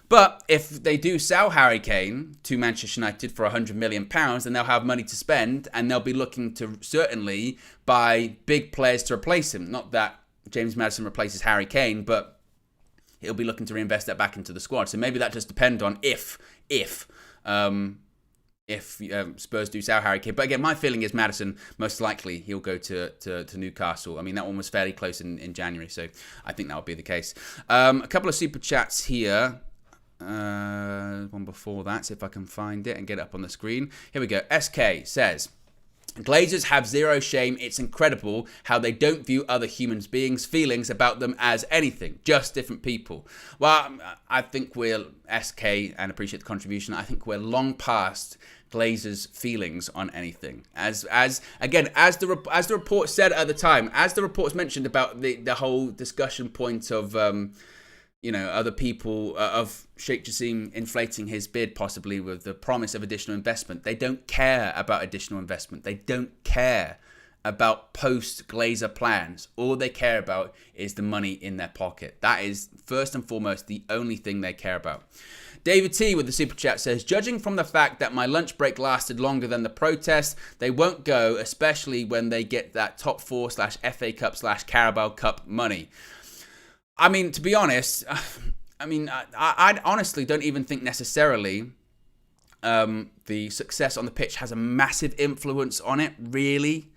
But if they do sell Harry Kane to Manchester United for £100 million, then they'll have money to spend and they'll be looking to certainly buy big players to replace him. Not that James Maddison replaces Harry Kane, but he'll be looking to reinvest that back into the squad. So maybe that just depends on if Spurs do sell Harry Kane. But again, my feeling is Maddison, most likely he'll go to Newcastle. I mean, that one was fairly close in January, so I think that will be the case. A couple of super chats here. One before that, see if I can find it and get it up on the screen. Here we go. SK says, Glazers have zero shame. It's incredible how they don't view other human beings' feelings about them as anything, just different people. Well, I think we're SK and appreciate the contribution. I think we're long past Glazers' feelings on anything. As the report said at the time, as the reports mentioned about the whole discussion point of other people of Sheikh Jassim inflating his bid possibly with the promise of additional investment. They don't care about additional investment. They don't care about post-Glazer plans. All they care about is the money in their pocket. That is first and foremost the only thing they care about. David T with the super chat says, judging from the fact that my lunch break lasted longer than the protest, they won't go, especially when they get that top 4/FA Cup /Carabao Cup money. I mean, to be honest, I honestly don't even think necessarily the success on the pitch has a massive influence on it, really.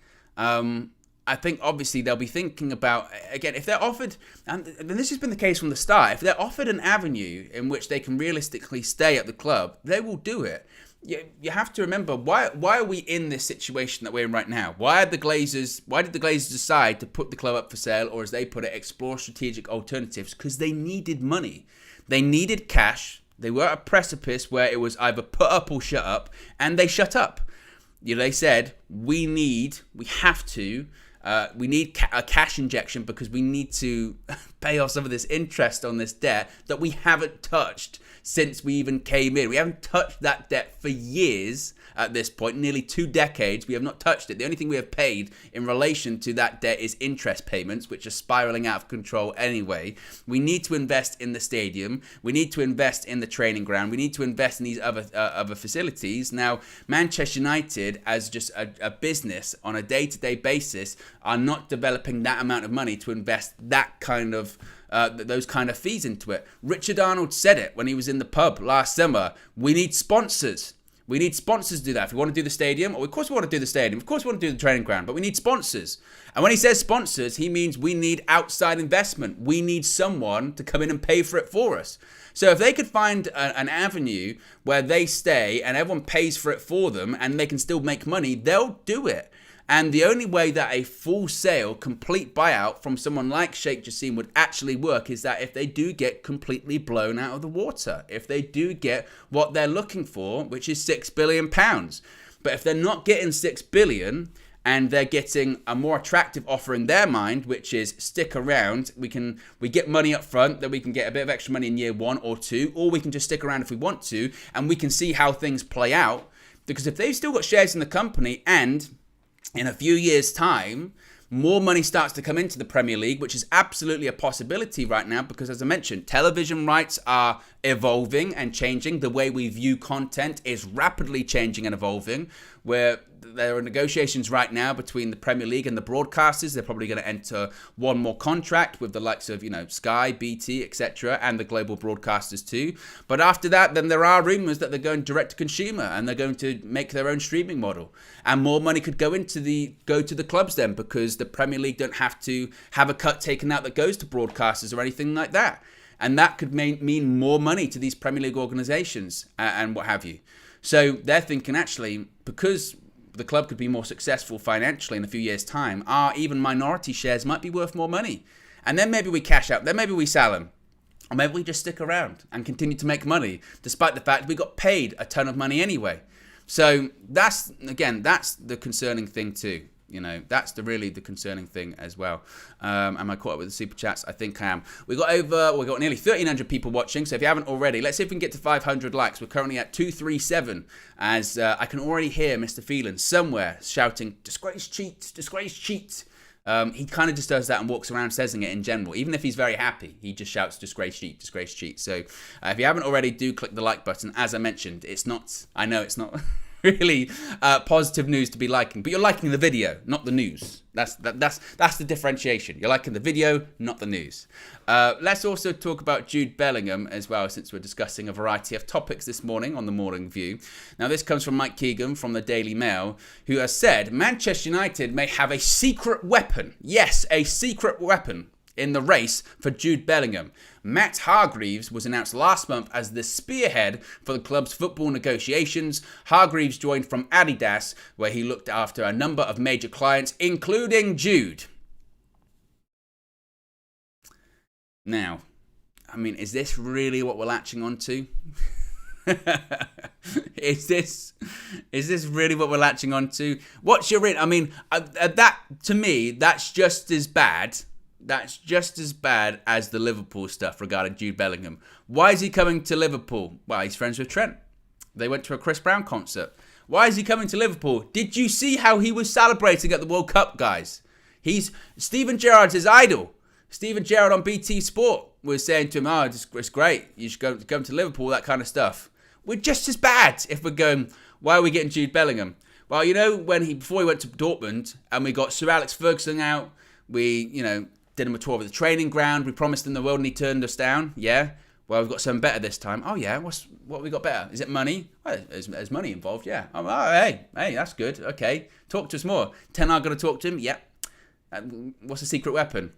I think obviously they'll be thinking about, again, if they're offered, and this has been the case from the start, if they're offered an avenue in which they can realistically stay at the club, they will do it. You have to remember, why are we in this situation that we're in right now? Why did the Glazers decide to put the club up for sale, or as they put it, explore strategic alternatives? Because they needed money. They needed cash. They were at a precipice where it was either put up or shut up, and they shut up. They said, we need a cash injection because we need to pay off some of this interest on this debt that we haven't touched since we even came in. We haven't touched that debt for years at this point, nearly 2 decades. We have not touched it. The only thing we have paid in relation to that debt is interest payments, which are spiraling out of control anyway. We need to invest in the stadium. We need to invest in the training ground. We need to invest in these other facilities. Now, Manchester United, as just a business on a day-to-day basis, are not developing that amount of money to invest that kind of those kind of fees into it. Richard Arnold said it when he was in the pub last summer. We need sponsors. We need sponsors to do that. If we want to do the stadium, of course we want to do the stadium. Of course we want to do the training ground, but we need sponsors. And when he says sponsors, he means we need outside investment. We need someone to come in and pay for it for us. So if they could find an avenue where they stay and everyone pays for it for them and they can still make money, they'll do it. And the only way that a full sale, complete buyout from someone like Sheikh Jassim would actually work is that if they do get completely blown out of the water, if they do get what they're looking for, which is £6 billion. But if they're not getting £6 billion and they're getting a more attractive offer in their mind, which is stick around, we get money up front, then we can get a bit of extra money in year 1 or 2, or we can just stick around if we want to, and we can see how things play out. Because if they've still got shares in the company and in a few years' time, more money starts to come into the Premier League, which is absolutely a possibility right now because, as I mentioned, television rights are evolving and changing. The way we view content is rapidly changing and evolving, where there are negotiations right now between the Premier League and the broadcasters. They're probably going to enter one more contract with the likes of, Sky, BT, etc., and the global broadcasters too. But after that, then there are rumours that they're going direct to consumer and they're going to make their own streaming model. And more money could go to the clubs then, because the Premier League don't have to have a cut taken out that goes to broadcasters or anything like that. And that could mean more money to these Premier League organisations and what have you. So they're thinking, actually, because the club could be more successful financially in a few years' time, our even minority shares might be worth more money. And then maybe we cash out, then maybe we sell them. Or maybe we just stick around and continue to make money, despite the fact we got paid a ton of money anyway. So that's the concerning thing too. That's really the concerning thing as well. Am I caught up with the super chats? I think I am. We got nearly 1,300 people watching. So if you haven't already, let's see if we can get to 500 likes. We're currently at 237. As I can already hear Mr. Feelings somewhere shouting, "Disgrace cheat, disgrace cheat." He kind of just does that and walks around saying it in general. Even if he's very happy, he just shouts, "Disgrace cheat, disgrace cheat." So if you haven't already, do click the like button. As I mentioned, I know it's not really positive news to be liking, but you're liking the video, not the news. That's the differentiation. You're liking the video, not the news. Let's also talk about Jude Bellingham as well, since we're discussing a variety of topics this morning on the Morning View. Now, this comes from Mike Keegan from the Daily Mail, who has said Manchester United may have a secret weapon. Yes, a secret weapon in the race for Jude Bellingham. Matt Hargreaves was announced last month as the spearhead for the club's football negotiations. Hargreaves joined from Adidas, where he looked after a number of major clients, including Jude. Now, is this really what we're latching onto? Is this really what we're latching onto? What's your that to me, that's just as bad. That's just as bad as the Liverpool stuff regarding Jude Bellingham. Why is he coming to Liverpool? Well, he's friends with Trent. They went to a Chris Brown concert. Why is he coming to Liverpool? Did you see how he was celebrating at the World Cup, guys? Steven Gerrard's his idol. Steven Gerrard on BT Sport was saying to him, it's great. You should go to Liverpool, that kind of stuff. We're just as bad if we're going, why are we getting Jude Bellingham? Well, before he went to Dortmund and we got Sir Alex Ferguson out, we, did him a tour of the training ground. We promised him the world and he turned us down. Yeah. Well, we've got something better this time. Oh, yeah. What we got better? Is it money? Well, there's money involved, yeah. Oh, hey, that's good. Okay. Talk to us more. Ten Hag going to talk to him? Yep. What's the secret weapon?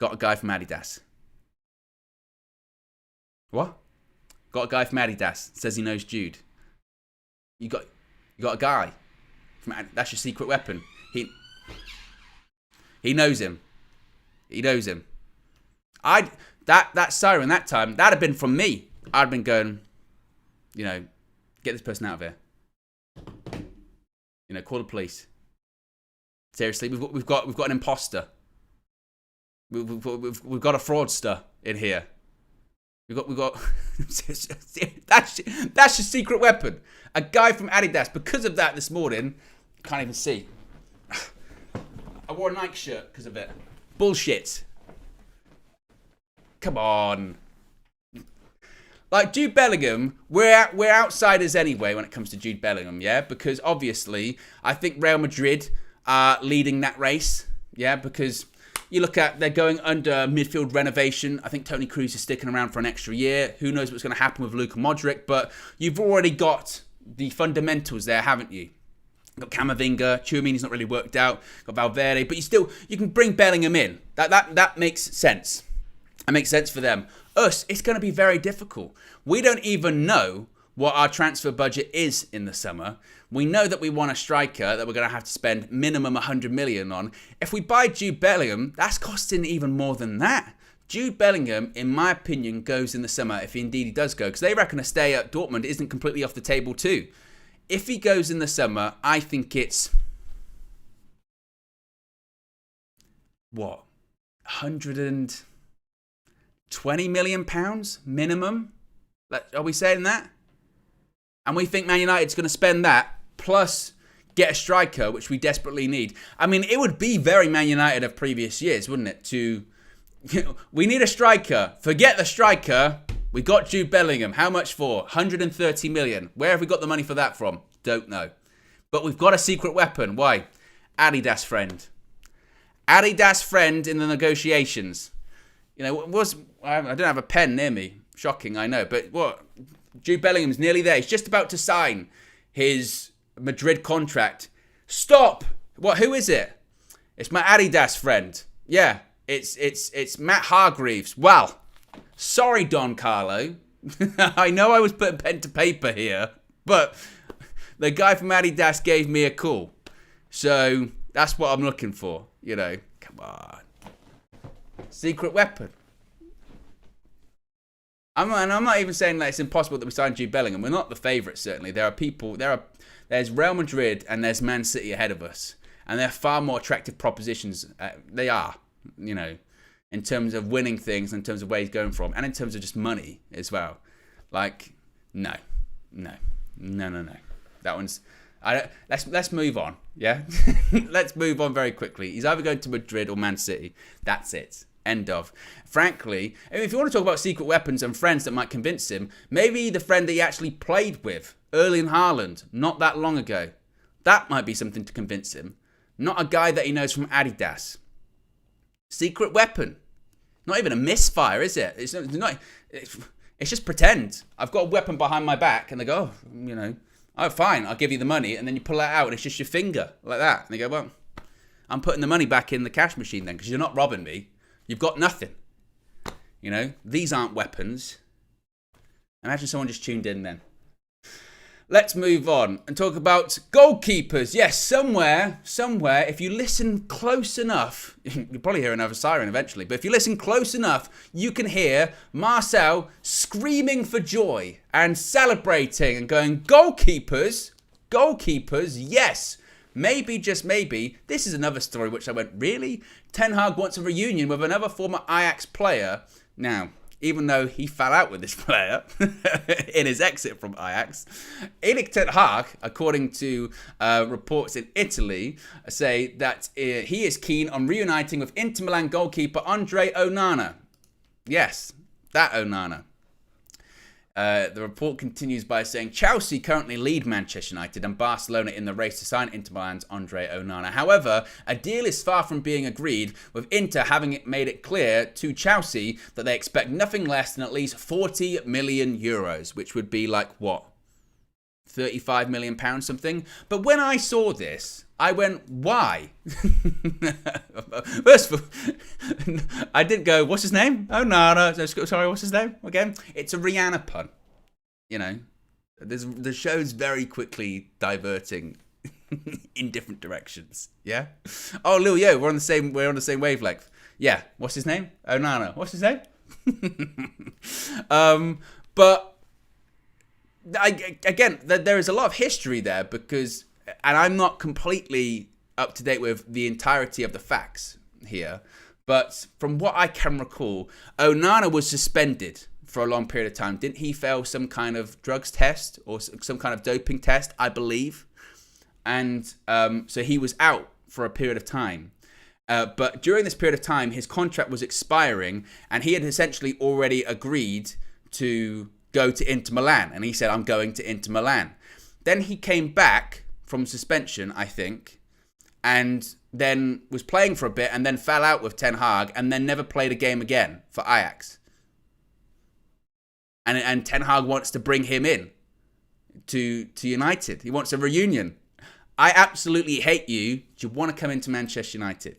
Got a guy from Adidas. What? Got a guy from Adidas. Says he knows Jude. You got a guy from Adidas. That's your secret weapon. He knows him. He knows him. That siren that time, that'd have been from me. I'd have been going, get this person out of here. Call the police. Seriously, we've got an imposter. We've got a fraudster in here. We've got that's your secret weapon. A guy from Adidas. Because of that this morning, can't even see. I wore a Nike shirt because of it. Bullshit. Come on. Like Jude Bellingham, we're outsiders anyway when it comes to Jude Bellingham, yeah? Because obviously, I think Real Madrid are leading that race, yeah? Because you look at, they're going under midfield renovation. I think Toni Kroos is sticking around for an extra year. Who knows what's going to happen with Luka Modric? But you've already got, the fundamentals there, haven't you? Got Camavinga, Tchouameni's not really worked out. Got Valverde, but you can bring Bellingham in. That makes sense. That makes sense for them. Us, it's going to be very difficult. We don't even know what our transfer budget is in the summer. We know that we want a striker that we're going to have to spend minimum 100 million on. If we buy Jude Bellingham, that's costing even more than that. Jude Bellingham, in my opinion, goes in the summer, if indeed he does go, because they reckon a stay at Dortmund isn't completely off the table too. If he goes in the summer, I think it's, what, 120 million pounds minimum? Are we saying that? And we think Man United's going to spend that, plus get a striker, which we desperately need. I mean, it would be very Man United of previous years, wouldn't it? We need a striker. Forget the striker. We got Jude Bellingham. How much for? 130 million. Where have we got the money for that from? Don't know. But we've got a secret weapon. Why? Adidas friend. Adidas friend in the negotiations. You know, I don't have a pen near me. Shocking, I know. But what? Jude Bellingham's nearly there. He's just about to sign his Madrid contract. Stop! What? Who is it? It's my Adidas friend. Yeah, it's Matt Hargreaves. Well, sorry, Don Carlo. I know I was putting pen to paper here, but the guy from Adidas gave me a call. So that's what I'm looking for. You know, come on. Secret weapon. I'm not even saying that it's impossible that we sign Jude Bellingham. We're not the favourites, certainly. There's Real Madrid and there's Man City ahead of us. And they're far more attractive propositions. They are, you know, in terms of winning things, in terms of where he's going from, and in terms of just money as well. Like, no. That one's... Let's move on, yeah? Let's move on very quickly. He's either going to Madrid or Man City. That's it. End of. Frankly, if you want to talk about secret weapons and friends that might convince him, maybe the friend that he actually played with, Erling Haaland, not that long ago. That might be something to convince him. Not a guy that he knows from Adidas. Secret weapon. Not even a misfire, is it? It's just pretend. I've got a weapon behind my back, and they go, oh, you know, oh, fine, I'll give you the money, and then you pull that out, and it's just your finger, like that. And they go, well, I'm putting the money back in the cash machine then, because you're not robbing me. You've got nothing. You know, these aren't weapons. Imagine someone just tuned in then. Let's move on and talk about goalkeepers. Yes, somewhere, if you listen close enough, you'll probably hear another siren eventually, but if you listen close enough, you can hear Marcel screaming for joy and celebrating and going, goalkeepers, yes. Maybe, just maybe, this is another story which I went, really? Ten Hag wants a reunion with another former Ajax player. Now, even though he fell out with this player in his exit from Ajax, Erik ten Hag, according to reports in Italy, say that he is keen on reuniting with Inter Milan goalkeeper Andre Onana. Yes, that Onana. The report continues by saying Chelsea currently lead Manchester United and Barcelona in the race to sign Inter Milan's Andre Onana. However, a deal is far from being agreed, with Inter having made it clear to Chelsea that they expect nothing less than at least 40 million euros, which would be like, what, 35 million pounds something? But when I saw this, I went, why? First of all, I didn't go, what's his name? Oh, no. Sorry, what's his name? Again, it's a Rihanna pun. You know, the show's very quickly diverting in different directions. Yeah? Oh, Lil Yo, we're on the same wavelength. Yeah, what's his name? Oh, no. What's his name? But again, there is a lot of history there because... And I'm not completely up to date with the entirety of the facts here. But from what I can recall, Onana was suspended for a long period of time. Didn't he fail some kind of drugs test or some kind of doping test, I believe? And so he was out for a period of time. But during this period of time, his contract was expiring. And he had essentially already agreed to go to Inter Milan. And he said, I'm going to Inter Milan. Then he came back from suspension, I think, and then was playing for a bit and then fell out with Ten Hag and then never played a game again for Ajax. And Ten Hag wants to bring him in. to United. He wants a reunion. I absolutely hate you. Do you want to come into Manchester United?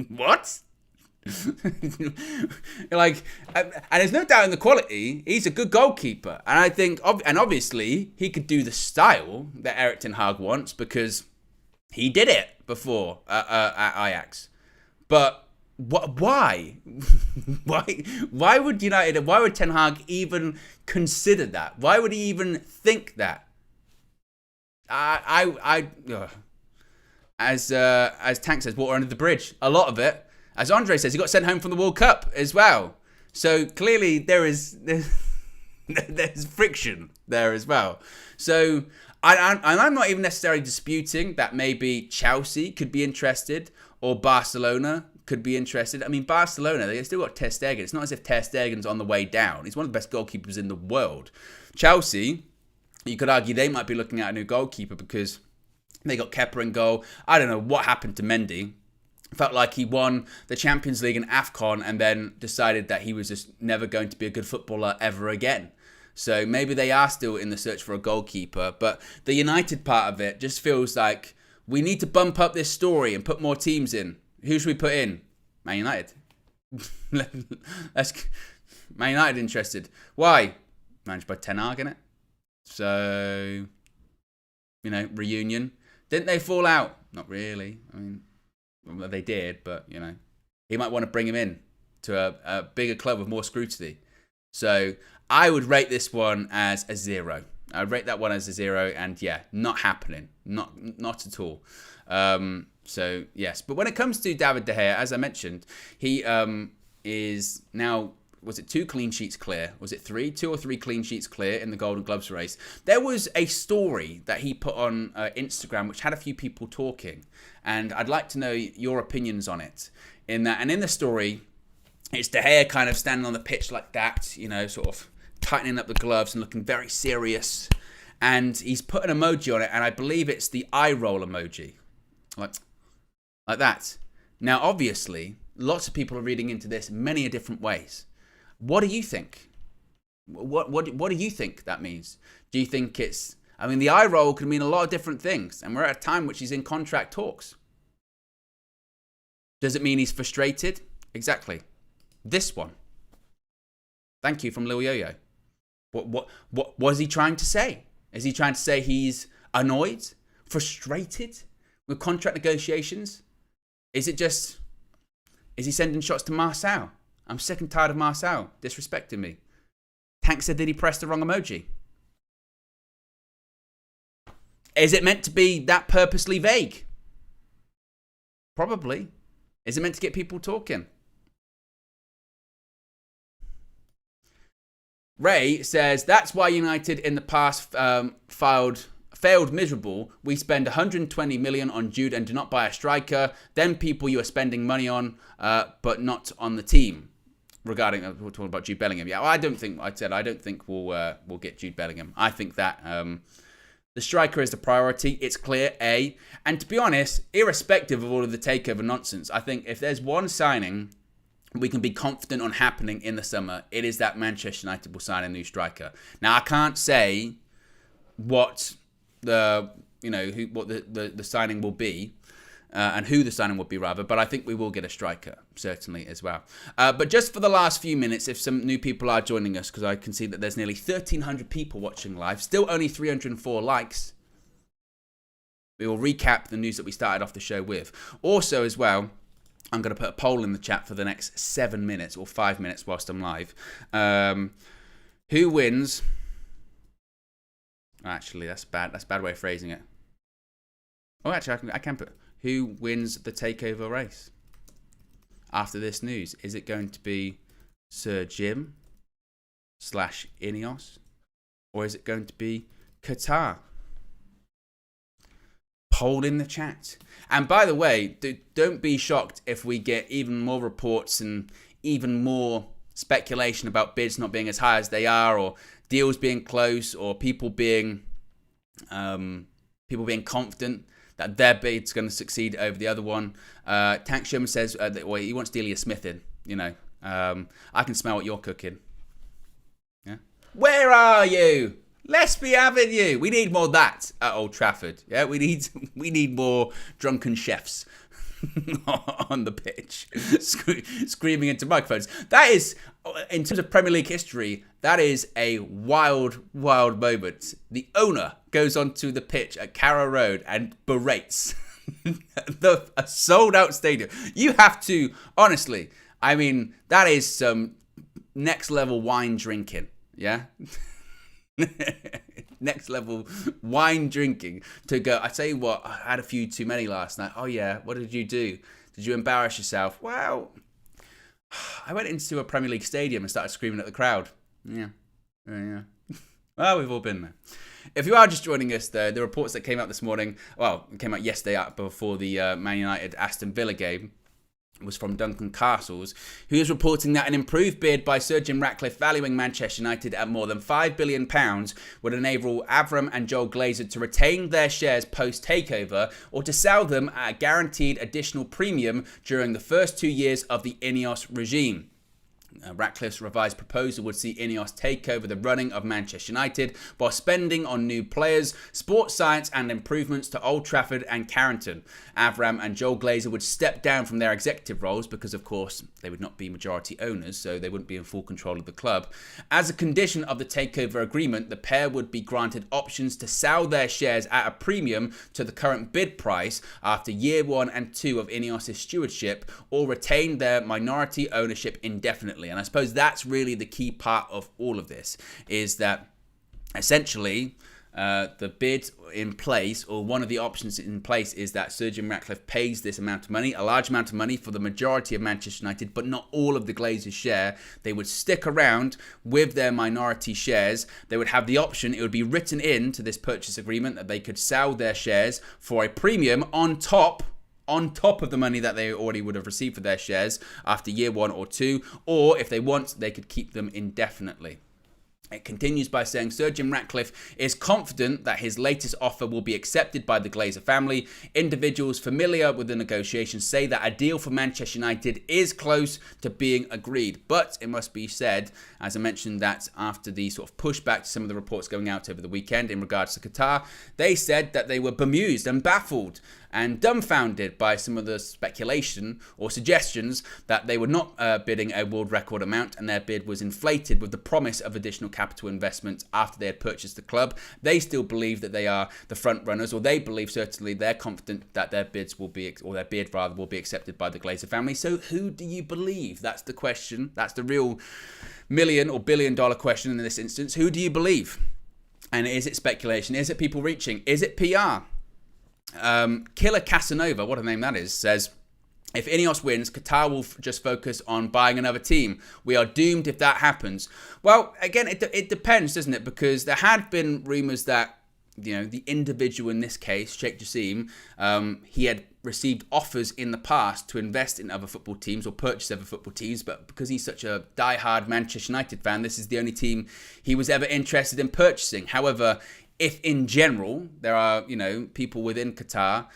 What? Like, and there's no doubt in the quality. He's a good goalkeeper, and I think, and obviously, he could do the style that Erik ten Hag wants because he did it before at Ajax. But why? Why would United? Why would Ten Hag even consider that? Why would he even think that? As Tank says, water under the bridge. A lot of it. As Andre says, he got sent home from the World Cup as well. So clearly there's friction there as well. So I'm not even necessarily disputing that maybe Chelsea could be interested or Barcelona could be interested. I mean, Barcelona, they still got Ter Stegen. It's not as if Ter Stegen's on the way down. He's one of the best goalkeepers in the world. Chelsea, you could argue they might be looking at a new goalkeeper because they got Kepa in goal. I don't know what happened to Mendy. Felt like he won the Champions League and AFCON and then decided that he was just never going to be a good footballer ever again. So maybe they are still in the search for a goalkeeper. But the United part of it just feels like we need to bump up this story and put more teams in. Who should we put in? Man United. Man United interested. Why? Managed by Ten Hag, innit? So, reunion. Didn't they fall out? Not really. I mean, well, they did, but, he might want to bring him in to a bigger club with more scrutiny. So I would rate this one as a 0. I'd rate that one as a 0, and yeah, not happening. Not at all. So, yes. But when it comes to David De Gea, as I mentioned, he is now, was it 2 clean sheets clear? Was it 3? 2 or 3 clean sheets clear in the Golden Gloves race. There was a story that he put on Instagram which had a few people talking, and I'd like to know your opinions on it. In the story, it's De Gea kind of standing on the pitch like that, sort of tightening up the gloves and looking very serious. And he's put an emoji on it, and I believe it's the eye roll emoji. Like that. Now, obviously, lots of people are reading into this many different ways. What do you think? What do you think that means? Do you think it's... I mean, the eye roll could mean a lot of different things, and we're at a time which he's in contract talks. Does it mean he's frustrated? Exactly. This one. Thank you from Lil Yo-Yo. What was he trying to say? Is he trying to say he's annoyed? Frustrated? With contract negotiations? Is he sending shots to Marcel? I'm sick and tired of Marcel disrespecting me. Tank said, did he press the wrong emoji? Is it meant to be that purposely vague? Probably. Is it meant to get people talking? Ray says, that's why United in the past failed miserable. We spend 120 million on Jude and do not buy a striker. Then people you are spending money on, but not on the team. Regarding, we're talking about Jude Bellingham. Yeah, well, I don't think we'll get Jude Bellingham. I think that the striker is the priority. It's clear, A. And to be honest, irrespective of all of the takeover nonsense, I think if there's one signing we can be confident on happening in the summer, it is that Manchester United will sign a new striker. Now, I can't say what the signing will be, and who the signing will be rather, but I think we will get a striker, certainly, as well. But just for the last few minutes, if some new people are joining us, because I can see that there's nearly 1,300 people watching live, still only 304 likes, we will recap the news that we started off the show with. Also, as well, I'm going to put a poll in the chat for the next 7 minutes or 5 minutes whilst I'm live. Who wins? Actually, that's bad. That's a bad way of phrasing it. Oh, actually, I can put... Who wins the takeover race? After this news, is it going to be Sir Jim / Ineos? Or is it going to be Qatar? Poll in the chat. And by the way, don't be shocked if we get even more reports and even more speculation about bids not being as high as they are, or deals being close, or people being confident that their bid's going to succeed over the other one. Tank Sherman says that he wants Delia Smith in. I can smell what you're cooking. Yeah. Where are you? Let's be having you. We need more of that at Old Trafford. Yeah, we need more drunken chefs on the pitch, screaming into microphones. That is, in terms of Premier League history, that is a wild, wild moment. The owner goes onto the pitch at Carrow Road and berates a sold-out stadium. You have to, honestly, I mean, that is some next-level wine drinking, yeah? Next level wine drinking to go. I tell you what, I had a few too many last night. Oh yeah, what did you do? Did you embarrass yourself? Well, I went into a Premier League stadium and started screaming at the crowd. Yeah. Well, we've all been there. If you are just joining us, the reports that came out this morning, well, it came out yesterday before the Man United Aston Villa game, was from Duncan Castles, who is reporting that an improved bid by Sir Jim Ratcliffe valuing Manchester United at more than £5 billion would enable Avram and Joel Glazer to retain their shares post-takeover or to sell them at a guaranteed additional premium during the first 2 years of the Ineos regime. Ratcliffe's revised proposal would see Ineos take over the running of Manchester United while spending on new players, sports science and improvements to Old Trafford and Carrington. Avram and Joel Glazer would step down from their executive roles because, of course, they would not be majority owners, so they wouldn't be in full control of the club. As a condition of the takeover agreement, the pair would be granted options to sell their shares at a premium to the current bid price after year 1 and 2 of Ineos' stewardship or retain their minority ownership indefinitely. And I suppose that's really the key part of all of this, is that essentially the bid in place, or one of the options in place, is that Sir Jim Ratcliffe pays this amount of money, a large amount of money for the majority of Manchester United, but not all of the Glazers' share. They would stick around with their minority shares. They would have the option, it would be written into this purchase agreement, that they could sell their shares for a premium on top of the money that they already would have received for their shares after year 1 or 2, or if they want, they could keep them indefinitely. It continues by saying Sir Jim Ratcliffe is confident that his latest offer will be accepted by the Glazer family. Individuals familiar with the negotiations say that a deal for Manchester United is close to being agreed. But it must be said, as I mentioned, that after the sort of pushback to some of the reports going out over the weekend in regards to Qatar, they said that they were bemused and baffled and dumbfounded by some of the speculation or suggestions that they were not bidding a world record amount, and their bid was inflated with the promise of additional capital investment after they had purchased the club. They still believe that they are the front runners, or they believe, certainly they're confident that their bids will be, or their bid rather, will be accepted by the Glazer family. So who do you believe? That's the question. That's the real million or billion dollar question in this instance. Who do you believe? And is it speculation? Is it people reaching? Is it PR? Killer Casanova, what a name that is, says, if Ineos wins, Qatar will just focus on buying another team. We are doomed if that happens. Well, again, it depends, doesn't it? Because there had been rumours that, you know, the individual in this case, Sheikh Jassim, he had received offers in the past to invest in other football teams or purchase other football teams, but because he's such a die-hard Manchester United fan, this is the only team he was ever interested in purchasing. However, if in general there are, you know, people within Qatar,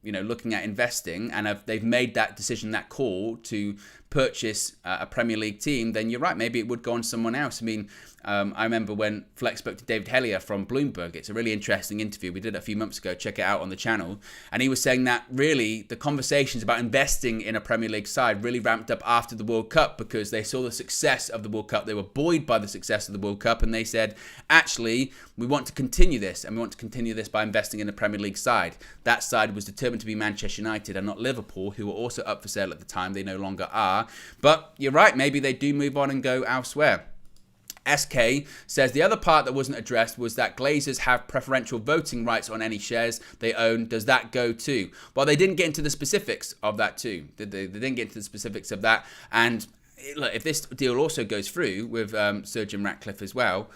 you know, looking at investing, and they've made that decision, that call to purchase a Premier League team, then you're right, maybe it would go on someone else. I mean, I remember when Flex spoke to David Hellier from Bloomberg. It's a really interesting interview. We did it a few months ago. Check it out on the channel. And he was saying that really the conversations about investing in a Premier League side really ramped up after the World Cup, because they saw the success of the World Cup. They were buoyed by the success of the World Cup, and they said, actually, we want to continue this, and we want to continue this by investing in a Premier League side. That side was determined to be Manchester United and not Liverpool, who were also up for sale at the time. They no longer are. But you're right, maybe they do move on and go elsewhere. SK says the other part that wasn't addressed was that Glazers have preferential voting rights on any shares they own. Does that go too? Well, they didn't get into the specifics of that too. They didn't get into the specifics of that. And look, if this deal also goes through with Sir Jim Ratcliffe as well,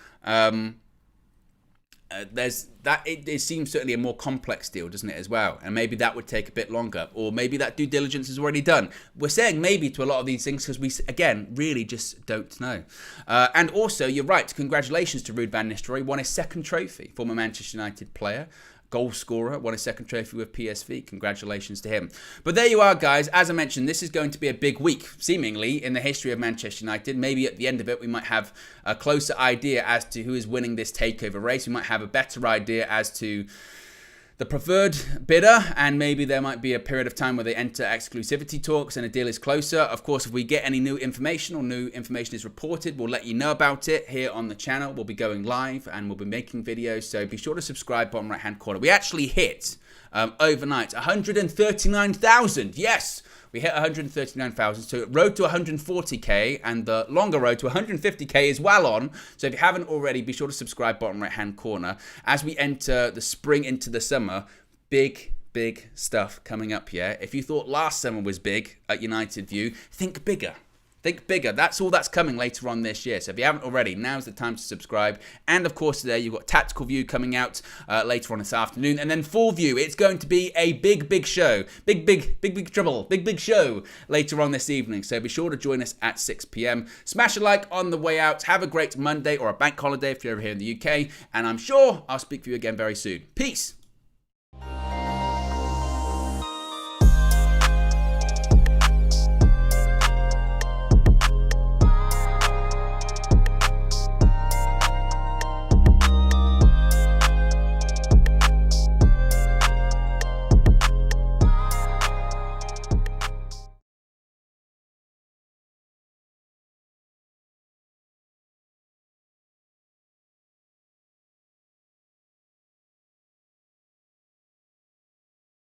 there's that. It seems certainly a more complex deal, doesn't it, as well? And maybe that would take a bit longer, or maybe that due diligence is already done. We're saying maybe to a lot of these things because we, again, really just don't know. And also, you're right. Congratulations to Ruud van Nistelrooy, won his second trophy, former Manchester United player. goal scorer, won his second trophy with PSV. Congratulations to him. But there you are, guys. As I mentioned, this is going to be a big week, seemingly, in the history of Manchester United. Maybe at the end of it, we might have a closer idea as to who is winning this takeover race. We might have a better idea as to the preferred bidder, and maybe there might be a period of time where they enter exclusivity talks and a deal is closer. Of course, if we get any new information or new information is reported, we'll let you know about it here on the channel. We'll be going live and we'll be making videos, so be sure to subscribe, bottom right hand corner. We actually hit overnight 139,000. Yes, we hit 139,000, so road to 140k, and the longer road to 150k is well on. So if you haven't already, be sure to subscribe, bottom right hand corner. As we enter the spring into the summer, big stuff coming up here. If you thought last summer was big at United View, think bigger. Think bigger. That's all that's coming later on this year. So if you haven't already, now's the time to subscribe. And of course, today you've got Tactical View coming out later on this afternoon. And then Full View. It's going to be a big show. Big trouble. Big show later on this evening. So be sure to join us at 6 p.m. Smash a like on the way out. Have a great Monday or a bank holiday if you're over here in the UK. And I'm sure I'll speak to you again very soon. Peace.